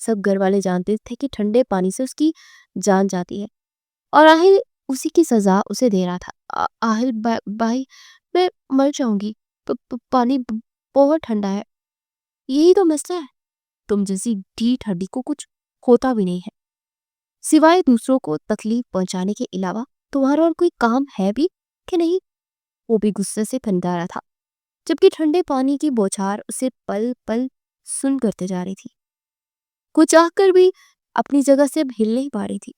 سب گھر والے جانتے تھے کہ ٹھنڈے پانی سے اس کی جان جاتی ہے، اور آہل اسی کی سزا اسے دے رہا تھا۔ آہل بھائی میں مر جاؤں گی، پانی بہت ٹھنڈا ہے۔ یہی تو مسئلہ ہے، تم جیسی ڈھیٹ ہڈی کو کچھ ہوتا بھی نہیں ہے، سوائے دوسروں کو تکلیف پہنچانے کے علاوہ تمہارا اور کوئی کام ہے بھی کہ نہیں؟ وہ بھی غصے سے پھندا رہا تھا، جبکہ ٹھنڈے پانی کی بوچھار اسے پل پل سن کرتے جا رہی تھی۔ وہ چاہ کر بھی اپنی جگہ سے اب ہل نہیں پا رہی تھی۔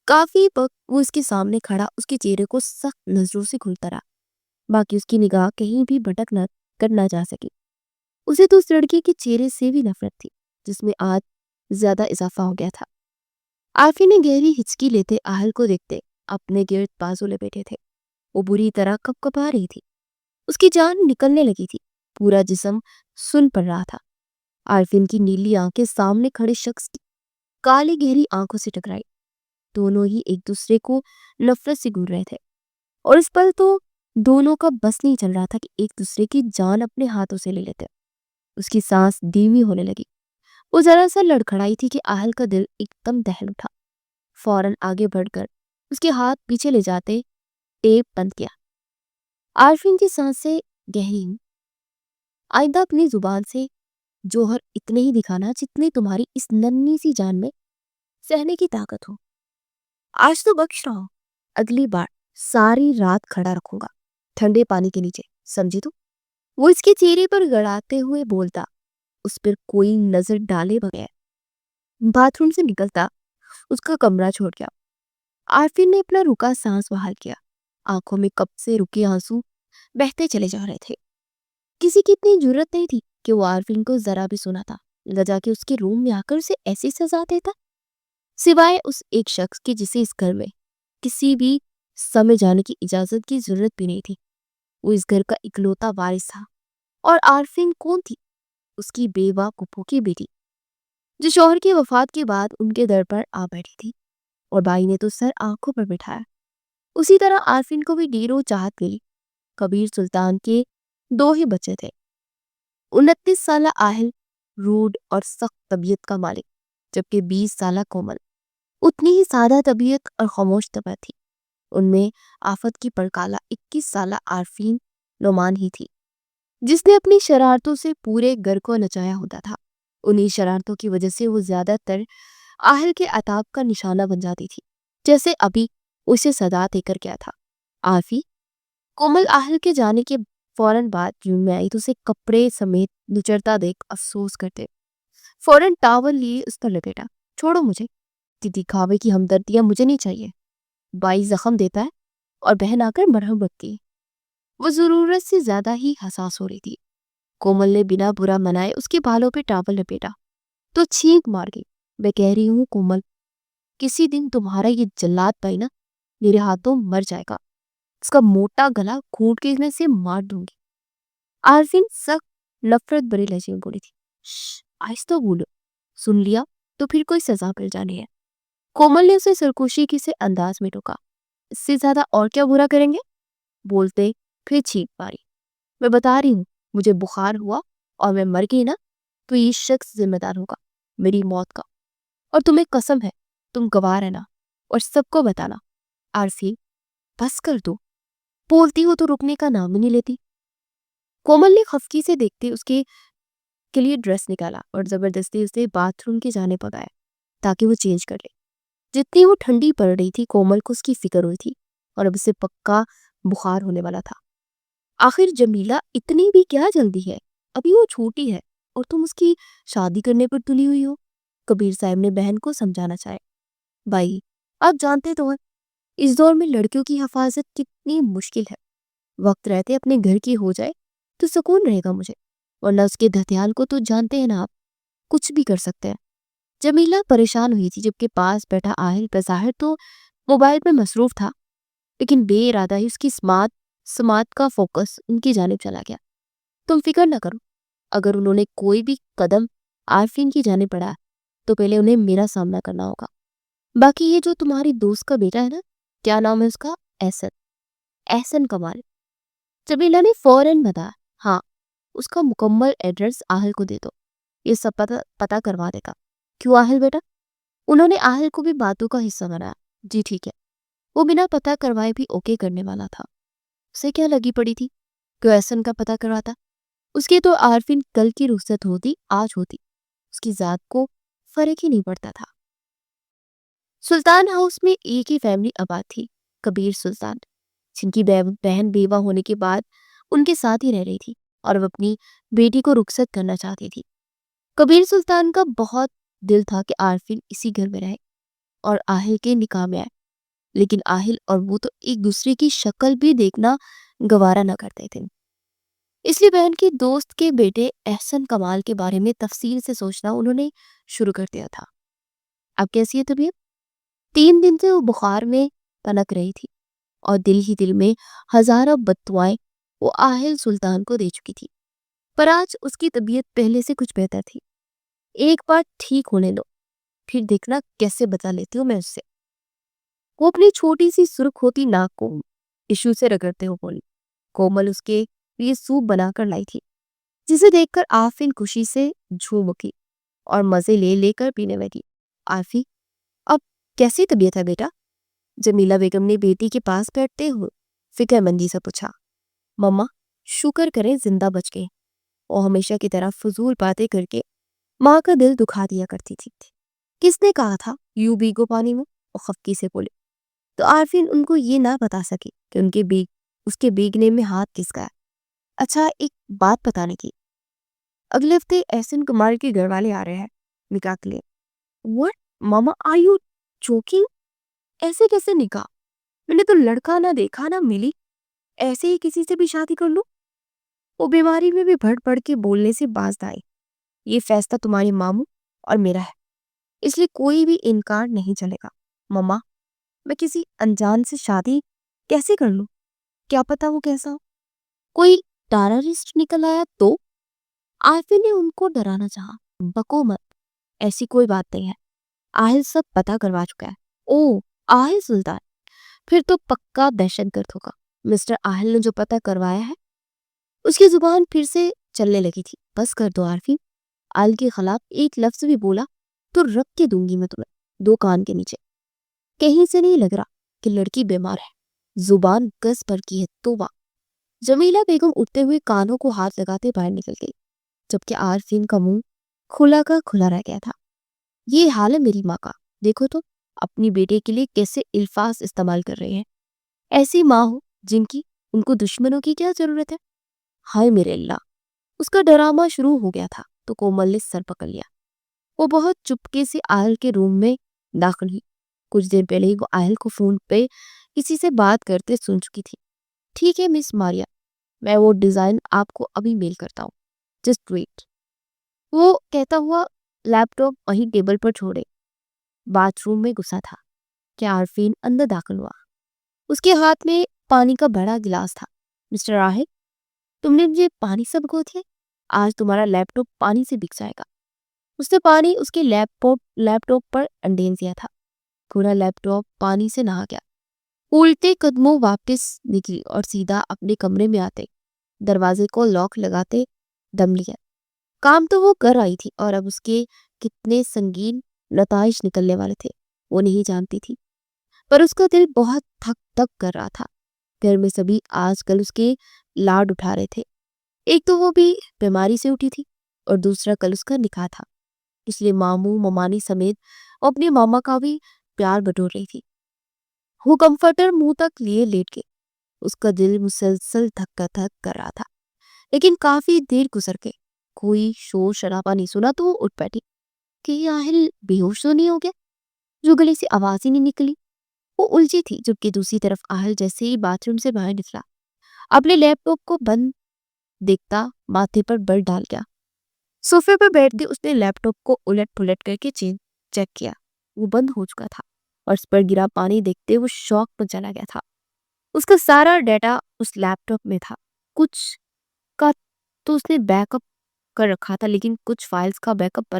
کافی وقت وہ اس کے سامنے کھڑا اس کے چہرے کو سخت نظروں سے گھلتا رہا، باقی اس کی نگاہ کہیں بھی بھٹک نہ جا سکی۔ اسے تو اس لڑکے کے چہرے سے بھی نفرت تھی، جس میں آج زیادہ اضافہ ہو گیا تھا۔ عارفی نے گہری ہچکی لیتے آہل کو دیکھتے اپنے گرد بازو لپیٹے تھے۔ وہ بری طرح کپکپا رہی تھی، اس کی جان نکلنے لگی تھی، پورا جسم سن پڑ رہا تھا۔ عارفین کی نیلی آنکھیں سامنے کھڑے شخص کی کالی گہری آنکھوں سے ٹکرائی۔ دونوں ہی ایک دوسرے کو نفرت سے گھور رہے تھے، اور اس پل تو دونوں کا بس نہیں چل رہا تھا کہ ایک دوسرے کی جان اپنے ہاتھوں سے لے لیتے۔ اس کی سانس دھیمی ہونے لگی، وہ ذرا سا لڑکھڑائی تھی کہ آہل کا دل ایک دم دہل اٹھا۔ فوراً آگے بڑھ کر اس کے ہاتھ پیچھے لے جاتے ٹیپ بند کیا۔ عارفین کی سانسیں گہری ہوں۔ آئندہ اپنی زبان سے جوہر اتنے ہی دکھانا جتنے تمہاری اس ننھی سی جان میں سہنے کی طاقت ہو۔ آج تو بخش رہا ہوں، اگلی بار ساری رات کھڑا رکھوں گا ٹھنڈے پانی کے نیچے، سمجھی تو؟ وہ اس کے چہرے پر گڑاتے ہوئے بولتا، اس پر کوئی نظر ڈالے بغیر باتھ روم سے نکلتا اس کا کمرہ چھوڑ گیا۔ عارفین نے اپنا رکا سانس بحال کیا، آنکھوں میں کب سے رکے آنسو بہتے چلے جا رہے تھے۔ کسی کی اتنی جرت نہیں تھی کہ وہ عارفین کو ذرا بھی سنا تھا لجا کے اس کے روم میں آ کر اسے ایسی سزا دیتا، سوائے اس ایک شخص کے جسے اس گھر میں کسی بھی سمے جانے کی اجازت کی ضرورت بھی نہیں تھی۔ وہ اس گھر کا اکلوتا وارث تھا، اور عارفین کون تھی؟ اس کی بیوہ پھپھو کی بیٹی، جو شوہر کی وفات کے بعد ان کے در پر آ بیٹھی تھی، اور بھائی نے تو سر آنکھوں پر بٹھایا۔ اسی طرح عارفین کو بھی ڈیر و چاہت ملی۔ کبیر سلطان کے 2 ہی بچے تھے، 29 سالہ آہل روڈ اور سخت طبیعت کا مالک، جبکہ 20 سالہ کومل اتنی ہی سادہ طبیعت اور خاموش طبع تھی۔ ان میں آفت کی پڑکالا 21 سالہ عارفین نعمان ہی تھی، جس نے اپنی شرارتوں سے پورے گھر کو نچایا ہوتا تھا۔ انہی شرارتوں کی وجہ سے وہ زیادہ تر آہل کے عتاب کا نشانہ بن جاتی تھی، جیسے ابھی اسے صدا دے کر گیا تھا۔ عارفی کومل آہل کے جانے کے فوراً بعد روم میں آئی تو اسے کپڑے سمیت نچرتا دیکھ افسوس کرتے فوراً ٹاول لیے اس پر لپیٹا۔ چھوڑو مجھے، دکھاوے کی ہمدردیاں مجھے نہیں چاہیے۔ بھائی زخم دیتا ہے اور بہن آ کر مرہم بکتی ہے۔ وہ ضرورت سے زیادہ ہی حساس ہو رہی تھی۔ کومل نے بنا برا منائے اس کے بالوں پہ ٹاول لپیٹا تو چھینک مار گئی۔ میں کہہ رہی ہوں کومل، کسی دن تمہارا یہ جلاد بھائی نا میرے ہاتھوں مر جائے گا، اس کا موٹا گلا گھونٹ کے سے مار دوں گی۔ عارفین سخت نفرت بھرے لہجے میں بولی تھی، آہستہ بولو، سن لیا تو پھر کوئی سزا مل جانی ہے۔ کومل نے اسے سرکوشی کی سے انداز میں ٹوکا، اس سے زیادہ اور کیا برا کریں گے؟ بولتے پھر چھینک ماری۔ میں بتا رہی ہوں، مجھے بخار ہوا اور میں مر گئی نا تو یہ شخص ذمہ دار ہوگا میری موت کا، اور تمہیں قسم ہے تم گواہ رہنا اور سب کو بتانا۔ عارفی بس کر دو، بولتی ہو تو رکنے کا نام ہی نہیں لیتی۔ کومل نے خفگی سے دیکھتے اس کے لیے ڈریس نکالا اور زبردستی اسے باتھ روم کی جانب بھگایا تاکہ وہ چینج کر لے۔ جتنی وہ ٹھنڈی پڑ رہی تھی کومل کو اس کی فکر ہوئی تھی، اور اب اسے پکا بخار ہونے والا تھا۔ آخر جمیلہ اتنی بھی کیا جلدی ہے، ابھی وہ چھوٹی ہے اور تم اس کی شادی کرنے پر تلی ہوئی ہو۔ کبیر صاحب نے بہن کو سمجھانا چاہے۔ بھائی آپ جانتے تو ہیں اس دور میں لڑکیوں کی حفاظت کتنی مشکل ہے، وقت رہتے اپنے گھر کی ہو جائے تو سکون رہے گا مجھے، ورنہ اس کے دھتیال کو تو جانتے ہیں نا آپ، کچھ بھی کر سکتے ہیں۔ جمیلہ پریشان ہوئی تھی، جبکہ پاس بیٹھا آہل بظاہر تو موبائل میں مصروف تھا، لیکن بے ارادہ ہی اس کی سماعت کا فوکس ان کی جانب چلا گیا۔ تم فکر نہ کرو، اگر انہوں نے کوئی بھی قدم عارفین کی جانب بڑھایا تو پہلے انہیں میرا سامنا کرنا ہوگا۔ باقی یہ جو تمہاری دوست کا بیٹا ہے نا، کیا نام ہے اس کا؟ احسن کمال۔ جمیلہ نے فوراً بتایا، ہاں اس کا مکمل ایڈریس آہل کو دے دو، یہ سب پتہ کروا دے گا۔ کیوں آہل بیٹا؟ انہوں نے آہل کو بھی باتوں کا حصہ بنایا۔ جی ٹھیک ہے، وہ بنا پتہ کروائے بھی اوکے کرنے والا تھا۔ اسے کیا لگی پڑی تھی کہ احسن کا پتہ کرواتا؟ اس کی تو عارفین کل کی رخصت ہوتی آج ہوتی، اس کی ذات کو فرق ہی نہیں پڑتا تھا۔ سلطان ہاؤس میں ایک ہی فیملی آباد تھی، کبیر سلطان، جن کی بہن بیوہ ہونے کے بعد ان کے ساتھ ہی رہ رہی تھی اور وہ اپنی بیٹی کو رخصت کرنا چاہتی تھی۔ کبیر سلطان کا بہت دل تھا کہ عارفین اسی گھر میں رہے اور آہل کے نکاح میں آئے، لیکن آہل اور وہ تو ایک دوسرے کی شکل بھی دیکھنا گوارا نہ کرتے تھے۔ اس لیے بہن کی دوست کے بیٹے احسن کمال کے بارے میں تفصیل سے سوچنا انہوں نے شروع کر دیا تھا۔ اب کیسی ہے طبیعت؟ 3 دن سے وہ بخار میں پنک رہی تھی اور دل ہی دل میں ہزاروں بددعائیں وہ آہل سلطان کو دے چکی تھی، پر آج اس کی طبیعت پہلے سے کچھ بہتر تھی۔ ایک بار ٹھیک ہونے دو، پھر دیکھنا کیسے بتا لیتی ہوں میں اس سے۔ وہ اپنی چھوٹی سی سرخ ہوتی ناک کو ٹشو سے رگڑتے ہو بولی۔ کومل اس کے لیے سوپ بنا کر لائی تھی، جسے دیکھ کر آفرین خوشی سے جھوم اٹھی اور مزے لے لے کر پینے لگی۔ آفی، اب کیسی طبیعت ہے بیٹا؟ جمیلہ بیگم نے بیٹی کے پاس بیٹھتے ہوئے فکر مندی سے پوچھا۔ مما، شکر کریں زندہ بچ گئے۔ وہ ہمیشہ کی طرح فضول باتیں کر کے ماں کا دل دکھا دیا کرتی تھی۔ کس نے کہا تھا یوں بھیگو پانی میں؟ وہ خفکی سے بولے تو عارفین ان کو یہ نہ بتا سکی کہ اس کے بھیگنے میں ہاتھ کس کا ہے۔ اچھا، ایک بات بتانے کی، اگلے ہفتے احسن کمال کے گھر والے آ رہے ہیں نکاح کے لیے۔ What? ماما آر یو جوکنگ؟ ایسے کیسے نکاح؟ میں نے تو لڑکا نہ دیکھا نہ ملی، ایسے ہی کسی سے بھی شادی کر لوں؟ وہ بیماری میں بھی بڑھ بڑھ کے بولنے سے باز آئی۔ یہ فیصلہ تمہارے ماموں اور میرا ہے، اس لیے کوئی بھی انکار نہیں چلے گا۔ مما، میں کسی انجان سے شادی کیسے کر لوں؟ کیا پتا وہ کیسا ہو، کوئی ٹیررسٹ نکل آیا تو؟ عارفی نے ان کو ڈرانا چاہا۔ بکو مت، ایسی کوئی بات نہیں ہے، آہل سب پتا کروا چکا ہے۔ او، آہل سلطان، پھر تو پکا دہشت گرد ہوگا۔ مسٹر آہل نے جو پتا کروایا ہے۔ اس کی زبان پھر سے چلنے لگی تھی۔ بس کر دو عارفی، آہل کے خلاف ایک لفظ بھی بولا تو رکھ کے دوں گی میں تمہیں 2 کان کے نیچے۔ کہیں سے نہیں لگ رہا کہ لڑکی بیمار ہے، زبان گز پر کی ہے توبہ۔ جمیلہ بیگم اٹھتے ہوئے کانوں کو ہاتھ لگاتے باہر نکل گئی، جبکہ عارفین کا منہ کھلا کا کھلا رہ گیا تھا۔ یہ حال ہے میری ماں کا، دیکھو تو اپنی بیٹے کے لیے کیسے الفاظ استعمال کر رہے ہیں۔ ایسی ماں ہو جن کی ان کو دشمنوں کی کیا ضرورت ہے؟ ہائے میرے اللہ! اس کا ڈرامہ شروع ہو گیا تھا تو کومل نے سر پکڑ لیا۔ وہ بہت چپکے سے آہل کے روم میں داخل ہوئی۔ کچھ دیر پہلے ہی وہ آہل کو فون پہ کسی سے بات کرتے سن چکی تھی۔ ٹھیک ہے مس ماریا، میں وہ ڈیزائن آپ کو ابھی میل کرتا ہوں، جسٹ ویٹ۔ وہ کہتا ہوا لیپ ٹاپ وہیں ٹیبل پر چھوڑے باتھ روم میں گھسا تھا کہ عارفین اندر داخل ہوا۔ اس کے ہاتھ میں پانی کا بڑا گلاس تھا۔ مسٹر راہل، تم نے مجھے پانی سے بھگو دیا، آج تمہارا لیپ ٹاپ پانی سے بک جائے گا۔ اس نے پانی اس کے لیپ ٹاپ پر انڈین دیا تھا۔ پورا لیپ ٹاپ پانی سے نہا گیا۔ الٹے قدموں واپس نکلی اور سیدھا اپنے کمرے میں آتے دروازے کو لاک لگاتے دم لیا۔ کام تو وہ کر آئی تھی اور اب اس کے کتنے سنگین نتائج نکلنے والے تھے وہ نہیں جانتی تھی، پر اس کا دل بہت تھک تھک کر رہا تھا۔ گھر میں سبھی آج کل اس کے لاڈ اٹھا رہے تھے۔ ایک تو وہ بھی بیماری سے اٹھی تھی اور دوسرا کل اس کا نکاح تھا، اس لیے ماموں ممانی سمیت اپنے ماما کا بھی پیار بٹور رہی تھی۔ وہ کمفرٹر منہ تک لیے لیٹ گئی۔ اس کا دل مسلسل دھکا دھک کر رہا تھا، لیکن کافی دیر گزر گئی، کوئی شور شرابہ نہیں سنا تو وہ اٹھ بیٹھی کہ یہ آہل بے ہوش تو نہیں ہو گیا جو گلے سے آواز ہی نہیں نکلی۔ وہ الجھی تھی جبکہ دوسری طرف آہل جیسے ہی باتھ روم سے باہر نکلا اپنے لیپ ٹاپ کو بند دیکھتا ماتھے پر بر ڈال گیا۔ صوفے پر بیٹھ کے اس نے لیپ ٹاپ کو الٹ پلٹ کر کے چیک کیا، وہ بند ہو چکا تھا اور اس پر گرا پانی دیکھتے وہ شوق میں چلا گیا تھا۔ اس کا سارا ڈیٹا اس لیپ ٹاپ میں تھا، کچھ کا تو اس نے بیک اپ کر رکھا تھا، لیکن کچھ فائلز کا بیک اپ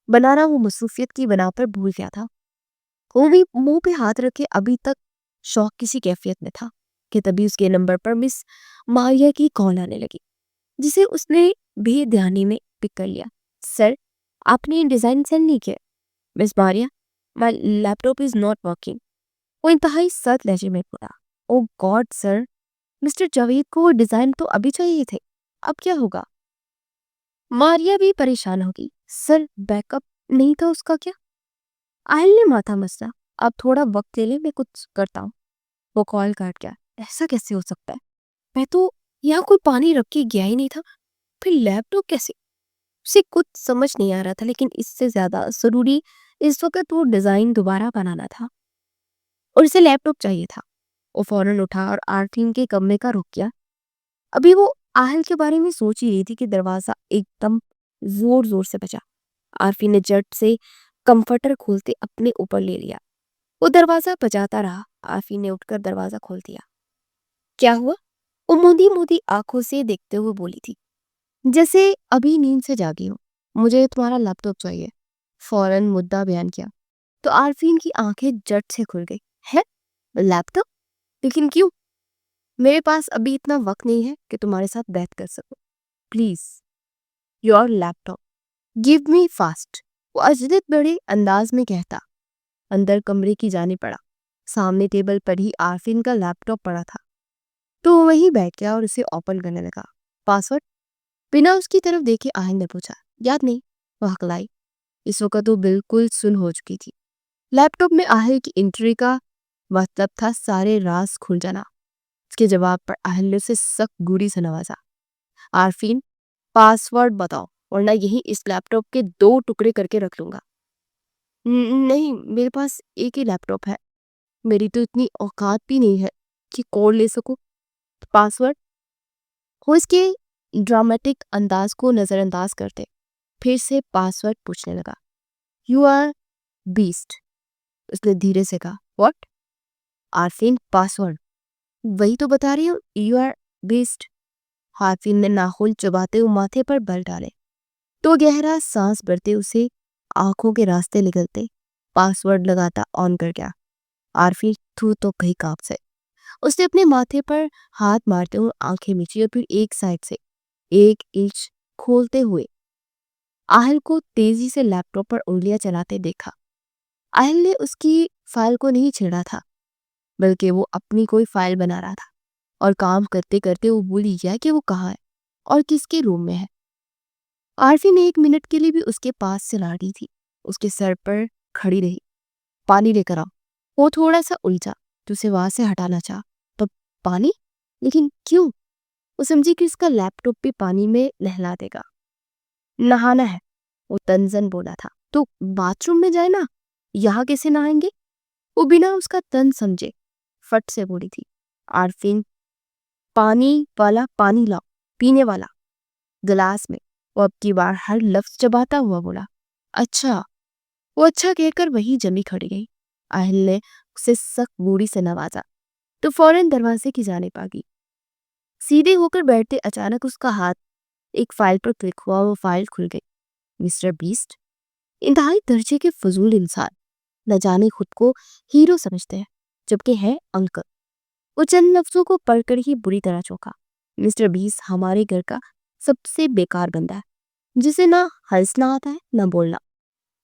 بنانا وہ مصروفیت کی بنا پر بھول گیا تھا۔ وہ بھی منہ پہ ہاتھ رکھے ابھی تک شوق کسی کیفیت میں تھا کہ تبھی اس کے نمبر پر مس ماریا کی کال آنے لگی، جسے اس نے بے دھیانی میں پک کر لیا۔ سر، آپ نے ڈیزائن سینڈ نہیں کیا؟ مس ماریا، مائی لیپ ٹاپ از ناٹ ورکنگ۔ وہ انتہائی سخت لہجے میں بولا۔ او گاڈ سر، مسٹر جاوید کو وہ ڈیزائن تو ابھی چاہیے تھے، اب کیا ہوگا؟ ماریا بھی پریشان ہوگی۔ سر بیک اپ نہیں تھا اس کا کیا؟ آہل نے ماتھا مسا۔ اب تھوڑا وقت لے لے، میں کچھ کرتا ہوں۔ وہ کال کاٹ گیا۔ ایسا کیسے ہو سکتا ہے؟ میں تو یہاں کوئی پانی رکھ کے گیا ہی نہیں تھا، پھر لیپ ٹاپ کیسے؟ اسے کچھ سمجھ نہیں آ رہا تھا، لیکن اس سے زیادہ ضروری اس وقت وہ ڈیزائن دوبارہ بنانا تھا اور اسے لیپ ٹاپ چاہیے تھا۔ وہ فوراً اٹھا اور آرفین کے کمرے کا رخ کیا۔ ابھی وہ آہل کے بارے میں سوچ ہی رہی تھی کہ دروازہ ایک دم زور زور سے بجا۔ آرفین نے جٹ سے کمفرٹر کھولتے اپنے اوپر لے لیا۔ وہ دروازہ بجاتا رہا۔ آرفین نے اٹھ کر دروازہ کھول دیا۔ کیا ہوا؟ وہ مودی مودی آنکھوں سے دیکھتے ہوئے بولی تھی، جیسے ابھی نیند سے جاگی ہو۔ مجھے تمہارا لیپ ٹاپ چاہیے، فوراً مدعا بیان کیا۔ تو آرفین کی آنکھیں جٹ سے کھل گئی۔ ہے لیپ ٹاپ؟ لیکن کیوں؟ میرے پاس ابھی اتنا وقت نہیں ہے کہ تمہارے ساتھ بات کر سکوں۔ Please your laptop, give me fast, وہ اجلت بڑے انداز میں کہتا اندر کمرے کی جانب پڑا۔ سامنے ٹیبل پر ہی آرفین کا لیپ ٹاپ پڑا تھا، تو وہ وہیں بیٹھ گیا اور اسے اوپن کرنے لگا۔ پاسورڈ؟ بنا اس کی طرف دیکھے آہل نے پوچھا۔ یاد نہیں، وہ ہکلائی۔ اس وقت وہ بالکل سن ہو چکی تھی۔ لیپ ٹاپ میں آہل کی انٹری کا مطلب تھا سارے راز کھل جانا۔ اس کے جواب پر آہل نے اسے سخت گوڑی سے نوازا۔ آرفین، پاسورڈ بتاؤ ورنہ یہی اس لیپ ٹاپ کے 2 ٹکڑے کر کے رکھ لوں گا۔ نہیں، میرے پاس ایک ہی لیپ ٹاپ ہے، میری تو اتنی اوقات بھی نہیں ہے کہ کوڈ لے سکوں۔ پاسورڈ؟ وہ اس کے ڈرامیٹک انداز کو نظر انداز کرتے پھر سے پاسورڈ پوچھنے لگا۔ یو آر بیسٹ، اس نے دھیرے سے کہا۔ واٹ؟ آرفین، پاسورڈ وہی تو بتا رہی ہوں، یو آر بیسٹ۔ آرفین نے ناخن چباتے ہوئے ماتھے پر بل ڈالے تو گہرا سانس بھرتے اسے آنکھوں کے راستے نکلتے پاسورڈ لگاتا آن کر گیا۔ آرفین تو کہیں کاپ سے اس نے اپنے ماتھے پر ہاتھ مارتے ہوئے آنکھیں میچی اور پھر ایک سائڈ سے 1 انچ کھولتے ہوئے آہل کو تیزی سے لیپ ٹاپ پر انگلیاں چلاتے دیکھا۔ آہل نے اس کی فائل کو نہیں چھیڑا تھا، بلکہ وہ اپنی کوئی فائل بنا رہا تھا، اور کام کرتے کرتے وہ بھول ہی گیا کہ وہ کہاں ہے اور کس کے روم میں ہے۔ آرفین 1 منٹ کے لیے بھی اس کے پاس سے نہ ہٹی تھی، اس کے سر پر کھڑی رہی۔ پانی لے کر آؤ۔ وہ تھوڑا سا الجھا تو اسے وہاں سے ہٹانا چاہا۔ تو پانی؟ لیکن کیوں؟ وہ سمجھی کہ اس کا لیپ ٹاپ بھی پانی میں نہلا دے گا۔ نہانا ہے، وہ تنزن بولا تھا۔ تو باتھ روم میں جائے نا، یہاں کیسے نہائیں گے؟ وہ بنا اس کا تن سمجھے فٹ سے بولی تھی۔ آرفین، پانی والا پانی لاؤ، پینے والا، گلاس میں۔ وہ اب کی بار ہر لفظ چباتا ہوا بولا۔ اچھا، وہ اچھا کہہ کر وہی جمی کھڑی گئی۔ آہل نے اسے سخت گوڑی سے نوازا تو فوراً دروازے کی جانب آ گئی۔ سیدھے ہو کر بیٹھتے اچانک اس کا ہاتھ ایک فائل پر کلک ہوا، وہ فائل کھل گئی۔ مسٹر بیسٹ، انتہائی درجے کے فضول انسان، نہ جانے خود کو ہیرو سمجھتے ہیں جبکہ ہے انکل۔ وہ چند لفظوں کو پڑھ کر ہی بری طرح چونکا۔ مسٹر بیسٹ ہمارے گھر کا سب سے بیکار بندہ ہے، جسے نہ ہنسنا آتا ہے نہ بولنا۔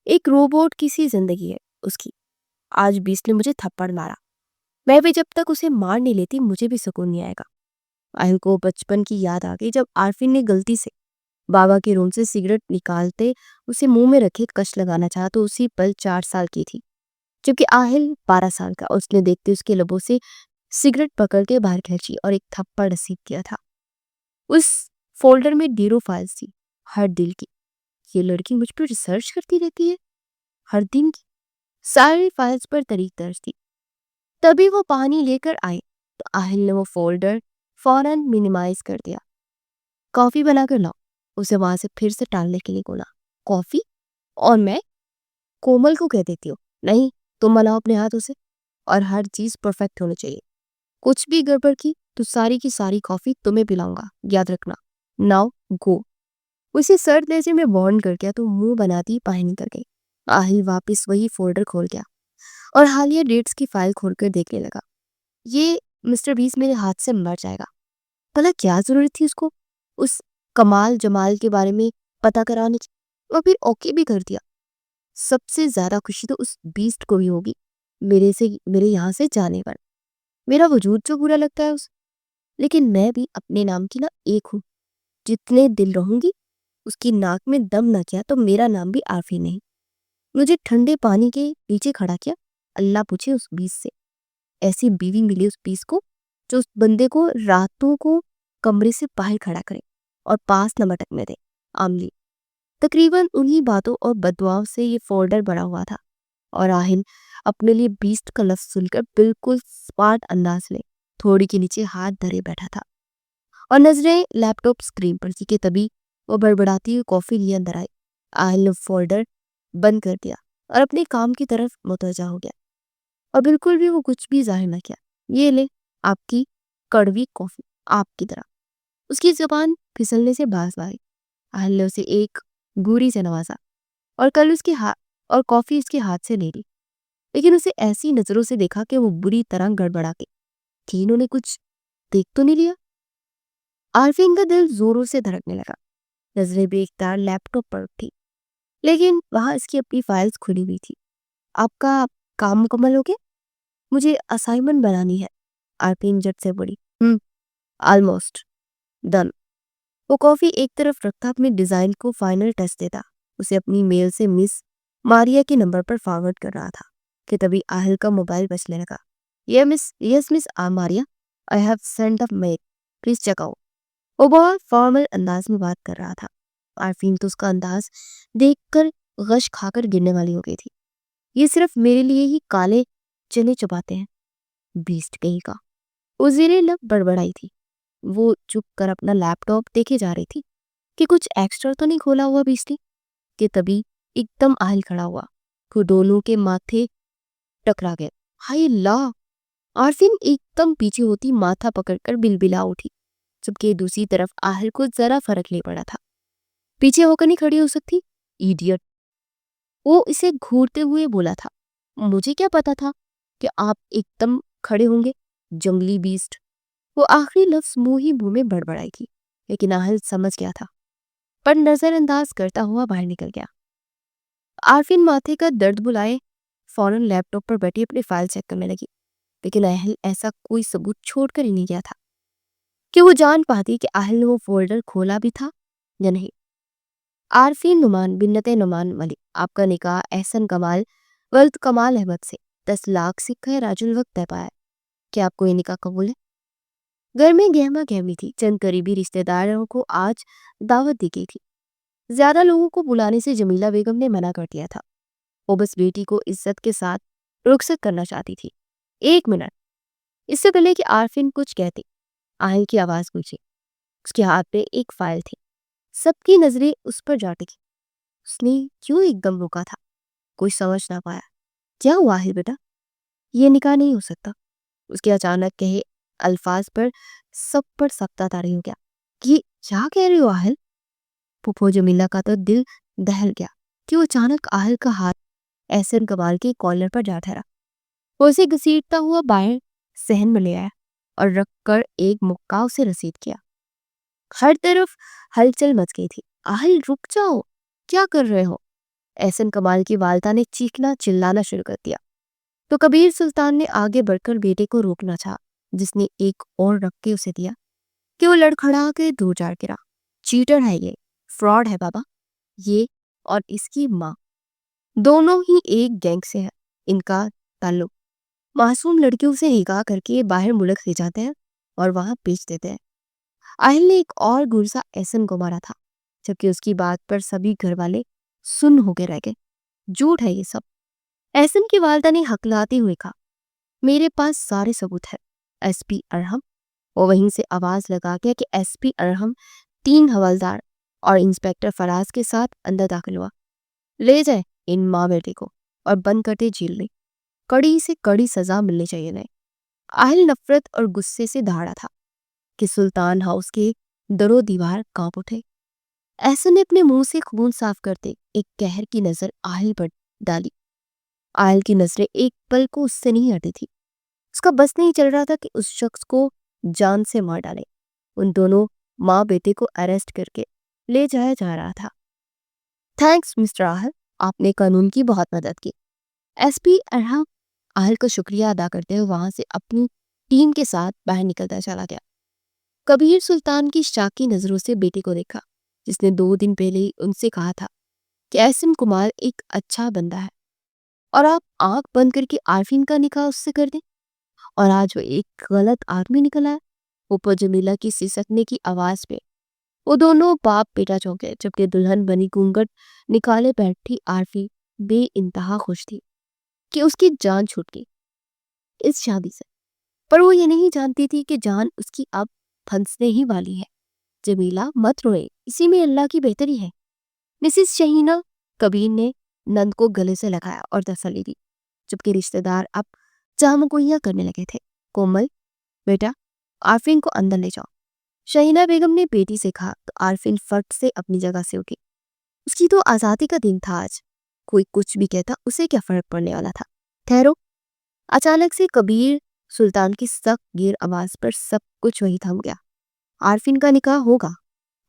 ایک روبوٹ کی سی زندگی ہے اس کی۔ آج بیسٹ نے مجھے تھپڑ مارا، میں بھی جب تک اسے مار نہیں لیتی مجھے بھی سکون نہیں آئے گا۔ آہل کو بچپن کی یاد آ گئی جب آرفین نے غلطی سے بابا کے روم سے سگریٹ نکالتے اسے منہ میں رکھے کش لگانا چاہا تو اسی پل 4 سال کی تھی، جبکہ آہل 12 سال کا۔ اس نے دیکھتے اس کے لبوں سے سگریٹ پکڑ کے باہر کھینچی اور ایک تھپڑ رسید کیا تھا۔ اس فولڈر میں ڈیرو فائلز تھی، ہر دل کی۔ یہ لڑکی مجھ پر ریسرچ کرتی رہتی ہے، ہر دن کی ساری فائلز پر طریق درج تھی۔ تبھی وہ پانی لے کر آئے تو آہل نے وہ فولڈر فوراً منیمائز کر دیا۔ کافی بنا کر لاؤ، اسے وہاں سے پھر سے ٹالنے کے لیے بولا۔ کافی؟ اور میں کومل کو کہہ دیتی ہوں، نہیں تم بناؤ اپنے ہاتھوں سے، اور ہر چیز پرفیکٹ ہونی چاہیے۔ کچھ بھی گڑبڑ کی تو ساری کی ساری کافی تمہیں پلاؤں گا، یاد رکھنا۔ Now go. اسے سرد لہجے میں وارن کر گیا تو منہ بناتی باہر نکل گئی۔ آہل واپس وہی فولڈر کھول گیا اور حالیہ ڈیٹس کی فائل کھول کر دیکھنے لگا۔ یہ مسٹر بیس میرے ہاتھ سے مر جائے گا۔ بھلا کیا ضرورت تھی اس کو اس کمال جمال کے بارے میں پتہ کرانے کی؟ اور پھر اوکے بھی کر دیا۔ سب سے زیادہ خوشی تو اس بیسٹ کو بھی ہوگی میرے یہاں سے جانے پر۔ میرا وجود جو برا لگتا ہے لیکن میں بھی اپنے نام کی ایک ہوں۔ جتنے دل رہوں گی اس کی ناک میں دم نہ کیا تو میرا نام بھی عارفی نہیں۔ مجھے ٹھنڈے پانی کے پیچھے کھڑا کیا۔ اللہ پوچھے اس بیس سے، ایسی بیوی ملی اس بیس کو جو اس بندے کو راتوں کو کمرے سے باہر کھڑا کرے اور پاس نہ مٹکنے دے۔ عاملی تقریباً انہی باتوں اور بددعاؤں سے یہ فولڈر بڑا ہوا تھا، اور آہن اپنے لیے بیسٹ کا لفظ سن کر بالکل سپارٹ انداز میں تھوڑی کے نیچے ہاتھ دھرے بیٹھا تھا اور نظریں لیپ ٹاپ اسکرین پر تھی کہ تبھی وہ بڑبڑاتی ہوئی کافی لیے اندر آئی۔ آہل نے فولڈر بند کر دیا اور اپنے کام کی طرف متوجہ ہو گیا اور بالکل بھی وہ کچھ بھی ظاہر نہ کیا۔ یہ لے آپ کی کڑوی کافی، آپ کی طرح۔ اس کی زبان پھسلنے سے باز آئی۔ آہل نے اسے ایک گوری سے نوازا اور کافی اس کے ہاتھ سے لے لی، لیکن اسے ایسی نظروں سے دیکھا کہ وہ بری طرح گڑبڑا گئی کہ انہوں نے کچھ دیکھ تو نہیں لیا۔ عارفین کا دل زوروں سے دھڑکنے لگا، نظریں بے اختیار لیپ ٹاپ پر اٹھی، لیکن وہاں اس کی اپنی فائلز کھلی ہوئی تھی۔ آپ کا کام مکمل ہو گیا؟ مجھے اسائنمنٹ بنانی ہے، عارفین جٹ سے بولی۔ Almost done. وہ کافی ایک طرف رکھتا اپنے ڈیزائن کو فائنل ٹچ دیتا، اسے اپنی میل سے مس ماریا کے نمبر پر فارورڈ کر رہا تھا کہ تبھی آہل کا موبائل بجنے لگا۔ Yes miss Maria, I have send a mail, please check out. وہ بہت فارمل انداز میں بات کر رہا تھا۔ عارفین تو اس کا انداز دیکھ کر غش کھا کر گرنے والی ہو گئی تھی۔ یہ صرف میرے لیے ہی کالے چنے چباتے ہیں، بیسٹ کہیں کا۔ وہ زیر لب بڑبڑائی تھی۔ وہ چپ کر اپنا لیپ ٹاپ دیکھے جا رہی تھی کہ کچھ ایکسٹرا تو نہیں کھولا ہوا بیسٹی، کہ تبھی ایک دم آہل کھڑا ہوا۔ وہ دونوں کے ماتھے ٹکرا گئے۔ ہائے اللہ! عارفین ایک دم پیچھے ہوتی ماتھا پکڑ کر بلبلا اٹھی، جبکہ دوسری طرف آہل کو ذرا فرق نہیں پڑا تھا۔ پیچھے ہو کر نہیں کھڑی ہو سکتی، ایڈیٹ! وہ اسے گھورتے ہوئے بولا تھا۔ مجھے کیا پتا تھا کہ آپ ایک دم کھڑے ہوں گے، جنگلی بیسٹ! وہ آخری لفظ منہ ہی منہ میں بڑبڑائی تھی، لیکن آہل سمجھ گیا تھا، پر نظر انداز کرتا ہوا باہر نکل گیا۔ عارفین ماتھے کا درد بلائے فوراً لیپ ٹاپ پر بیٹھی اپنی فائل چیک کرنے لگی، لیکن آہل ایسا کوئی ثبوت چھوڑ کر ہی نہیں گیا تھا کہ وہ جان پاتی کہ آہل نے وہ فولڈر کھولا بھی تھا یا نہیں۔ عارفین نعمان بنت نعمان ملک، آپ کا نکاح احسن کمال ولد کمال احمد سے 10 لاکھ سکہ راج الوقت طے پایا ہے۔ کیا آپ کو یہ نکاح قبول ہے؟ گھر میں گہما گہمی تھی، چند قریبی رشتہ داروں کو آج دعوت دی گئی تھی۔ زیادہ لوگوں کو بلانے سے جمیلہ بیگم نے منع کر دیا تھا۔ وہ بس بیٹی کو عزت کے ساتھ رخصت کرنا چاہتی تھی۔ 1 منٹ! اس سے پہلے کہ عارفین کچھ کہتے، آہل کی آواز گونجی۔ اس کے ہاتھ پہ ایک فائل تھی۔ سب کی نظریں اس پر جا ٹکی۔ اس نے کیوں ایک دم روکا تھا؟ کوئی سمجھ نہ پایا۔ کیا ہوا آہل بیٹا؟ یہ نکاح نہیں ہو سکتا۔ اس کے اچانک کہے الفاظ پر سب پر سختہ طاری ہو گیا۔ یہ کیا کہہ رہے ہو آہل؟ پھپھو جمیلہ کا تو دل دہل گیا کہ وہ اچانک آہل کا ہاتھ احسن کمال کے کالر پر جا ٹھہرا۔ وہ اسے گھسیٹتا ہوا باہر صحن میں لے آیا اور رکھ کر ایک مکہ اسے رسید کیا۔ ہر طرف ہلچل مچ گئی تھی۔ آہل رک جاؤ، کیا کر رہے ہو؟ احسن کمال کی والدہ نے چیخنا چلانا شروع کر دیا تو کبیر سلطان نے آگے بڑھ کر بیٹے کو روکنا چاہا، جس نے ایک اور رکھ کے اسے دیا کہ وہ لڑکھڑا کے دور جا گرا۔ چیٹر ہے یہ، فراڈ ہے بابا۔ یہ اور اس کی ماں دونوں ہی ایک گینگ سے ہے۔ ان کا تعلق معصوم لڑکیوں سے نکاح کر کے باہر ملک لے جاتے ہیں اور وہاں بیچ دیتے ہیں۔ آہل نے ایک اور گرسا احسن کو مارا تھا، جبکہ اس کی بات پر سبھی گھر والے سن ہو کے رہ گئے۔ جھوٹ ہے یہ سب۔ احسن کی والدہ نے ہکلاتے ہوئے کہا، میرے پاس سارے ثبوت ہے ایس پی ارحم۔ وہ وہیں سے آواز لگا گیا کہ ایس پی ارحم 3 حوالدار اور انسپیکٹر فراز کے ساتھ اندر داخل ہوا۔ لے جائے ان ماں بیٹے کو اور بند کرتے جیل میں، کڑی سے کڑی سزا ملنی چاہیے انہیں۔ آہل نفرت اور غصے سے دہاڑا تھا کہ سلطان ہاؤس کے در و دیوار کانپ اٹھے۔ احسن نے اپنے منہ سے خون صاف کرتے ایک قہر کی نظر آہل پر ڈالی۔ آہل کی نظریں ایک پل کو اس سے نہیں ہٹی تھی۔ اس کا بس نہیں چل رہا تھا کہ اس شخص کو جان سے مار ڈالے۔ ان دونوں ماں بیٹے کو اریسٹ کر کے لے جایا جا رہا تھا۔ تھینکس مسٹر آہل، آپ نے قانون کی بہت مدد کی۔ ایس پی ارحم آہل کا شکریہ ادا کرتے ہوئے وہاں سے اپنی ٹیم کے ساتھ باہر نکلتا چلا گیا۔ کبیر سلطان کی شاکی نظروں سے بیٹے کو دیکھا جس نے 2 دن پہلے ہی ان سے کہا تھا کہ احسن کمار ایک اچھا بندہ ہے اور آپ آنکھ بند کر کے عارفین کا نکاح اس سے کر دیں، اور آج وہ ایک غلط آدمی نکل آیا۔ اوپر جمیلہ کی سسکنے کی آواز پہ وہ دونوں باپ بیٹا چونک گئے، جبکہ دلہن بنی گونگٹ نکالے بیٹھی عارفی بے انتہا خوش تھی کہ اس کی جان چھوٹ گئی اس شادی سے، پر وہ یہ نہیں جانتی تھی کہ جان اس کی اب پھنسنے ہی والی ہے۔ جمیلہ مت روئے، اسی میں اللہ کی بہتری ہے۔ مسز شہینہ کبیر نے نند کو گلے سے لگایا اور تسلی دی، جبکہ رشتہ دار اب چامگوئیاں کرنے لگے تھے۔ کومل بیٹا، عارفین کو اندر لے جاؤ، شہینہ بیگم نے بیٹی سے کہا تو عارفین فٹ سے اپنی جگہ سے اٹھی۔ اس کی تو آزادی کا دن تھا آج، کوئی کچھ بھی کہتا اسے کیا فرق پڑنے والا تھا۔ ٹھہرو، اچانک سے کبیر سلطان کی سخت گیر آواز پر سب کچھ وہی تھم گیا۔ عارفین کا نکاح ہوگا،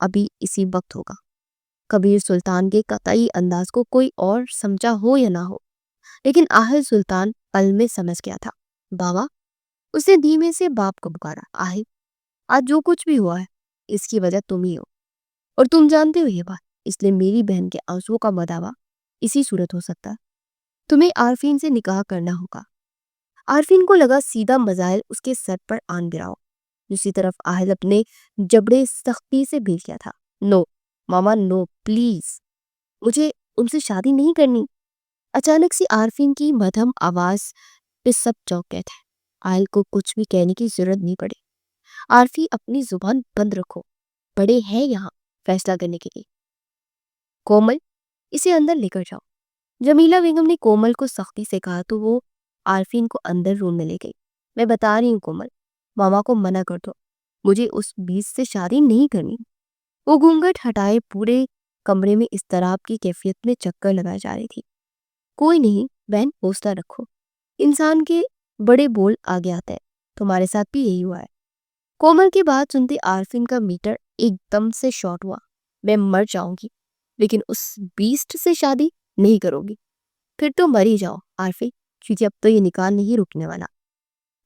ابھی اسی وقت ہوگا۔ کبیر سلطان کے قطعی انداز کو کوئی اور سمجھا ہو یا نہ ہو، لیکن آہل سلطان پل میں سمجھ گیا تھا۔ بابا، اس نے دھیمے سے باپ کو پکارا، آہل آج جو کچھ بھی ہوا ہے اس کی وجہ تم ہی ہو، اور تم جانتے ہو یہ بات، اس لیے میری بہن کے آنسوؤں کا بداوا اسی صورت ہو سکتا ہے۔ تمہیں عارفین سے نکاح کرنا ہوگا۔ عارفین کو لگا سیدھا مزائل اس کے سر پر آن گراؤ۔ دوسری طرف آہل اپنے جبڑے سختی سے بھیج گیا تھا۔ نو ماما نو، پلیز، مجھے ان سے شادی نہیں کرنی۔ اچانک سی عارفین کی مدھم آواز پہ سب چونک گئے تھے۔ آہل کو کچھ بھی کہنے کی ضرورت نہیں پڑی۔ عارفی اپنی زبان بند رکھو، بڑے ہیں یہاں فیصلہ کرنے کے لیے۔ کومل، اسے اندر لے کر جاؤ۔ جمیلہ بیگم نے کومل کو سختی سے کہا تو وہ عارفین کو اندر روم میں لے گئی۔ میں بتا رہی ہوں کومل، ماما کو منع کر دو، مجھے اس بیس سے شادی نہیں کرنی۔ وہ گھونگھٹ ہٹائے پورے کمرے میں اضطراب کی کیفیت میں چکر لگائی جا رہی تھی۔ کوئی نہیں بہن، حوصلہ رکھو، انسان کے بڑے بول آگے آتا ہے، تمہارے ساتھ بھی یہی ہوا ہے۔ کومل کی بات سنتے عارفین کا میٹر ایک دم سے شارٹ ہوا۔ میں مر جاؤں گی لیکن اس بیسٹ سے شادی نہیں کروں گی۔ پھر تو مر ہی جاؤ عارفی، کیونکہ اب تو یہ نکاح نہیں رکنے والا۔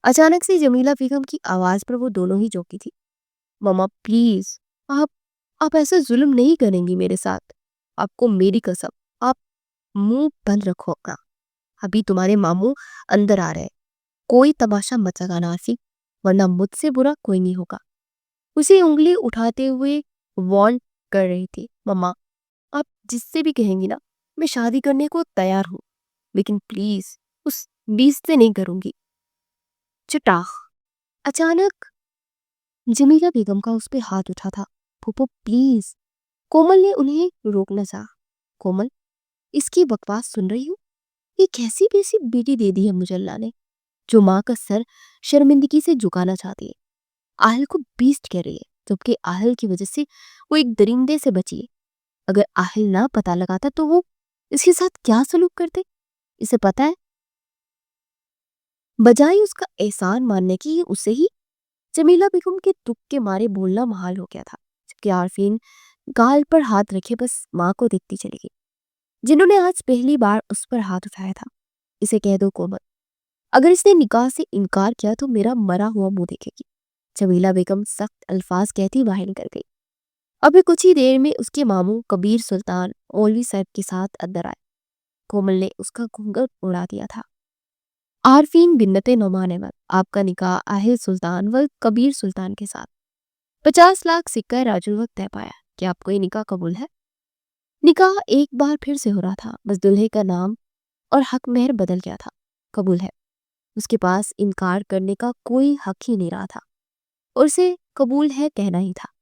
اچانک سے جمیلہ بیگم کی آواز پر وہ دونوں ہی چونکی تھی۔ ماما پلیز، آپ ایسا ظلم نہیں کریں گی میرے ساتھ، آپ کو میری قسم۔ آپ منہ بند رکھو اپنا، ابھی تمہارے ماموں اندر آ رہے، کوئی تماشا مت لگانا عارفی، ورنہ مجھ سے برا کوئی نہیں ہوگا۔ اسے انگلی اٹھاتے ہوئے وارن کر رہی تھی۔ ماما، آپ جس سے بھی کہیں گی نا، میں شادی کرنے کو تیار ہوں، لیکن پلیز اس بیس سے نہیں کروں گی۔ چٹاخ! اچانک جمیلہ بیگم کا اس پہ ہاتھ اٹھا تھا۔ پھوپھو پلیز، کومل نے انہیں روکنا چاہا۔ کومل، اس کی بکواس سن رہی ہوں؟ یہ کیسی بیسی بیٹی دے دی ہے مجھے اللہ نے، جو ماں کا سر شرمندگی سے جھکانا چاہتی ہے۔ آہل کو بیسٹ کہہ رہی ہے، جبکہ آہل کی وجہ سے وہ ایک درندے سے بچی ہے۔ اگر آہل نہ پتہ لگاتا تو وہ اس کے ساتھ کیا سلوک کرتے، اسے پتہ ہے۔ بجائے اس کا احسان ماننے کی اسے ہی جمیلہ بیگم کے دکھ کے مارے بولنا محال ہو گیا تھا، جبکہ عارفین گال پر ہاتھ رکھے بس ماں کو دیکھتی چلی گئی، جنہوں نے آج پہلی بار اس پر ہاتھ اٹھایا تھا۔ اسے کہہ دو کومل، اگر اس نے نکاح سے انکار کیا تو میرا مرا ہوا منہ دیکھے گی۔ جمیلہ بیگم سخت الفاظ کہتی باہر نکل گئی۔ ابھی کچھ ہی دیر میں اس کے ماموں کبیر سلطان مولوی صاحب کے ساتھ اندر آئے۔ کومل نے اس کا گھونگھٹ اڑا دیا تھا۔ عارفین بنت نعمان احمد، آپ کا نکاح آہل سلطان و کبیر سلطان کے ساتھ 50 لاکھ سکہ راج الوقت طے پایا کہ آپ کو یہ نکاح قبول ہے۔ نکاح ایک بار پھر سے ہو رہا تھا، بس دلہے کا نام اور حق مہر بدل گیا تھا۔ قبول ہے، اس کے پاس انکار کرنے کا کوئی حق ہی نہیں رہا تھا، اور اسے قبول ہے کہنا ہی تھا۔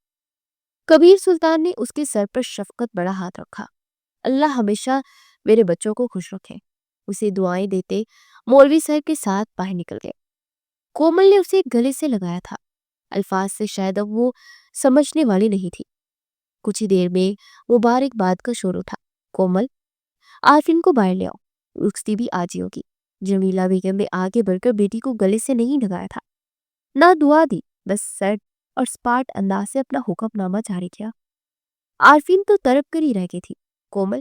کبیر سلطان نے اس کے سر پر شفقت بڑا ہاتھ رکھا۔ اللہ ہمیشہ میرے بچوں کو خوش رکھے، اسے دعائیں دیتے مولوی صاحب کے ساتھ باہر نکل گئے۔ کومل نے اسے گلے سے لگایا تھا، الفاظ سے شاید اب وہ سمجھنے والی نہیں تھی۔ کچھ ہی دیر میں مبارکباد کا شور اٹھا۔ کومل، عارفین کو باہر لے آؤ، رخصتی بھی آج ہی ہوگی۔ جمیلہ بیگم نے آگے بڑھ کر بیٹی کو گلے سے نہیں لگایا تھا، نہ دعا دی، بس سرد اور سپاٹ انداز سے اپنا حکم نامہ جاری کیا۔ عارفین تو تڑپ کر ہی رہ گئی تھی۔ کومل،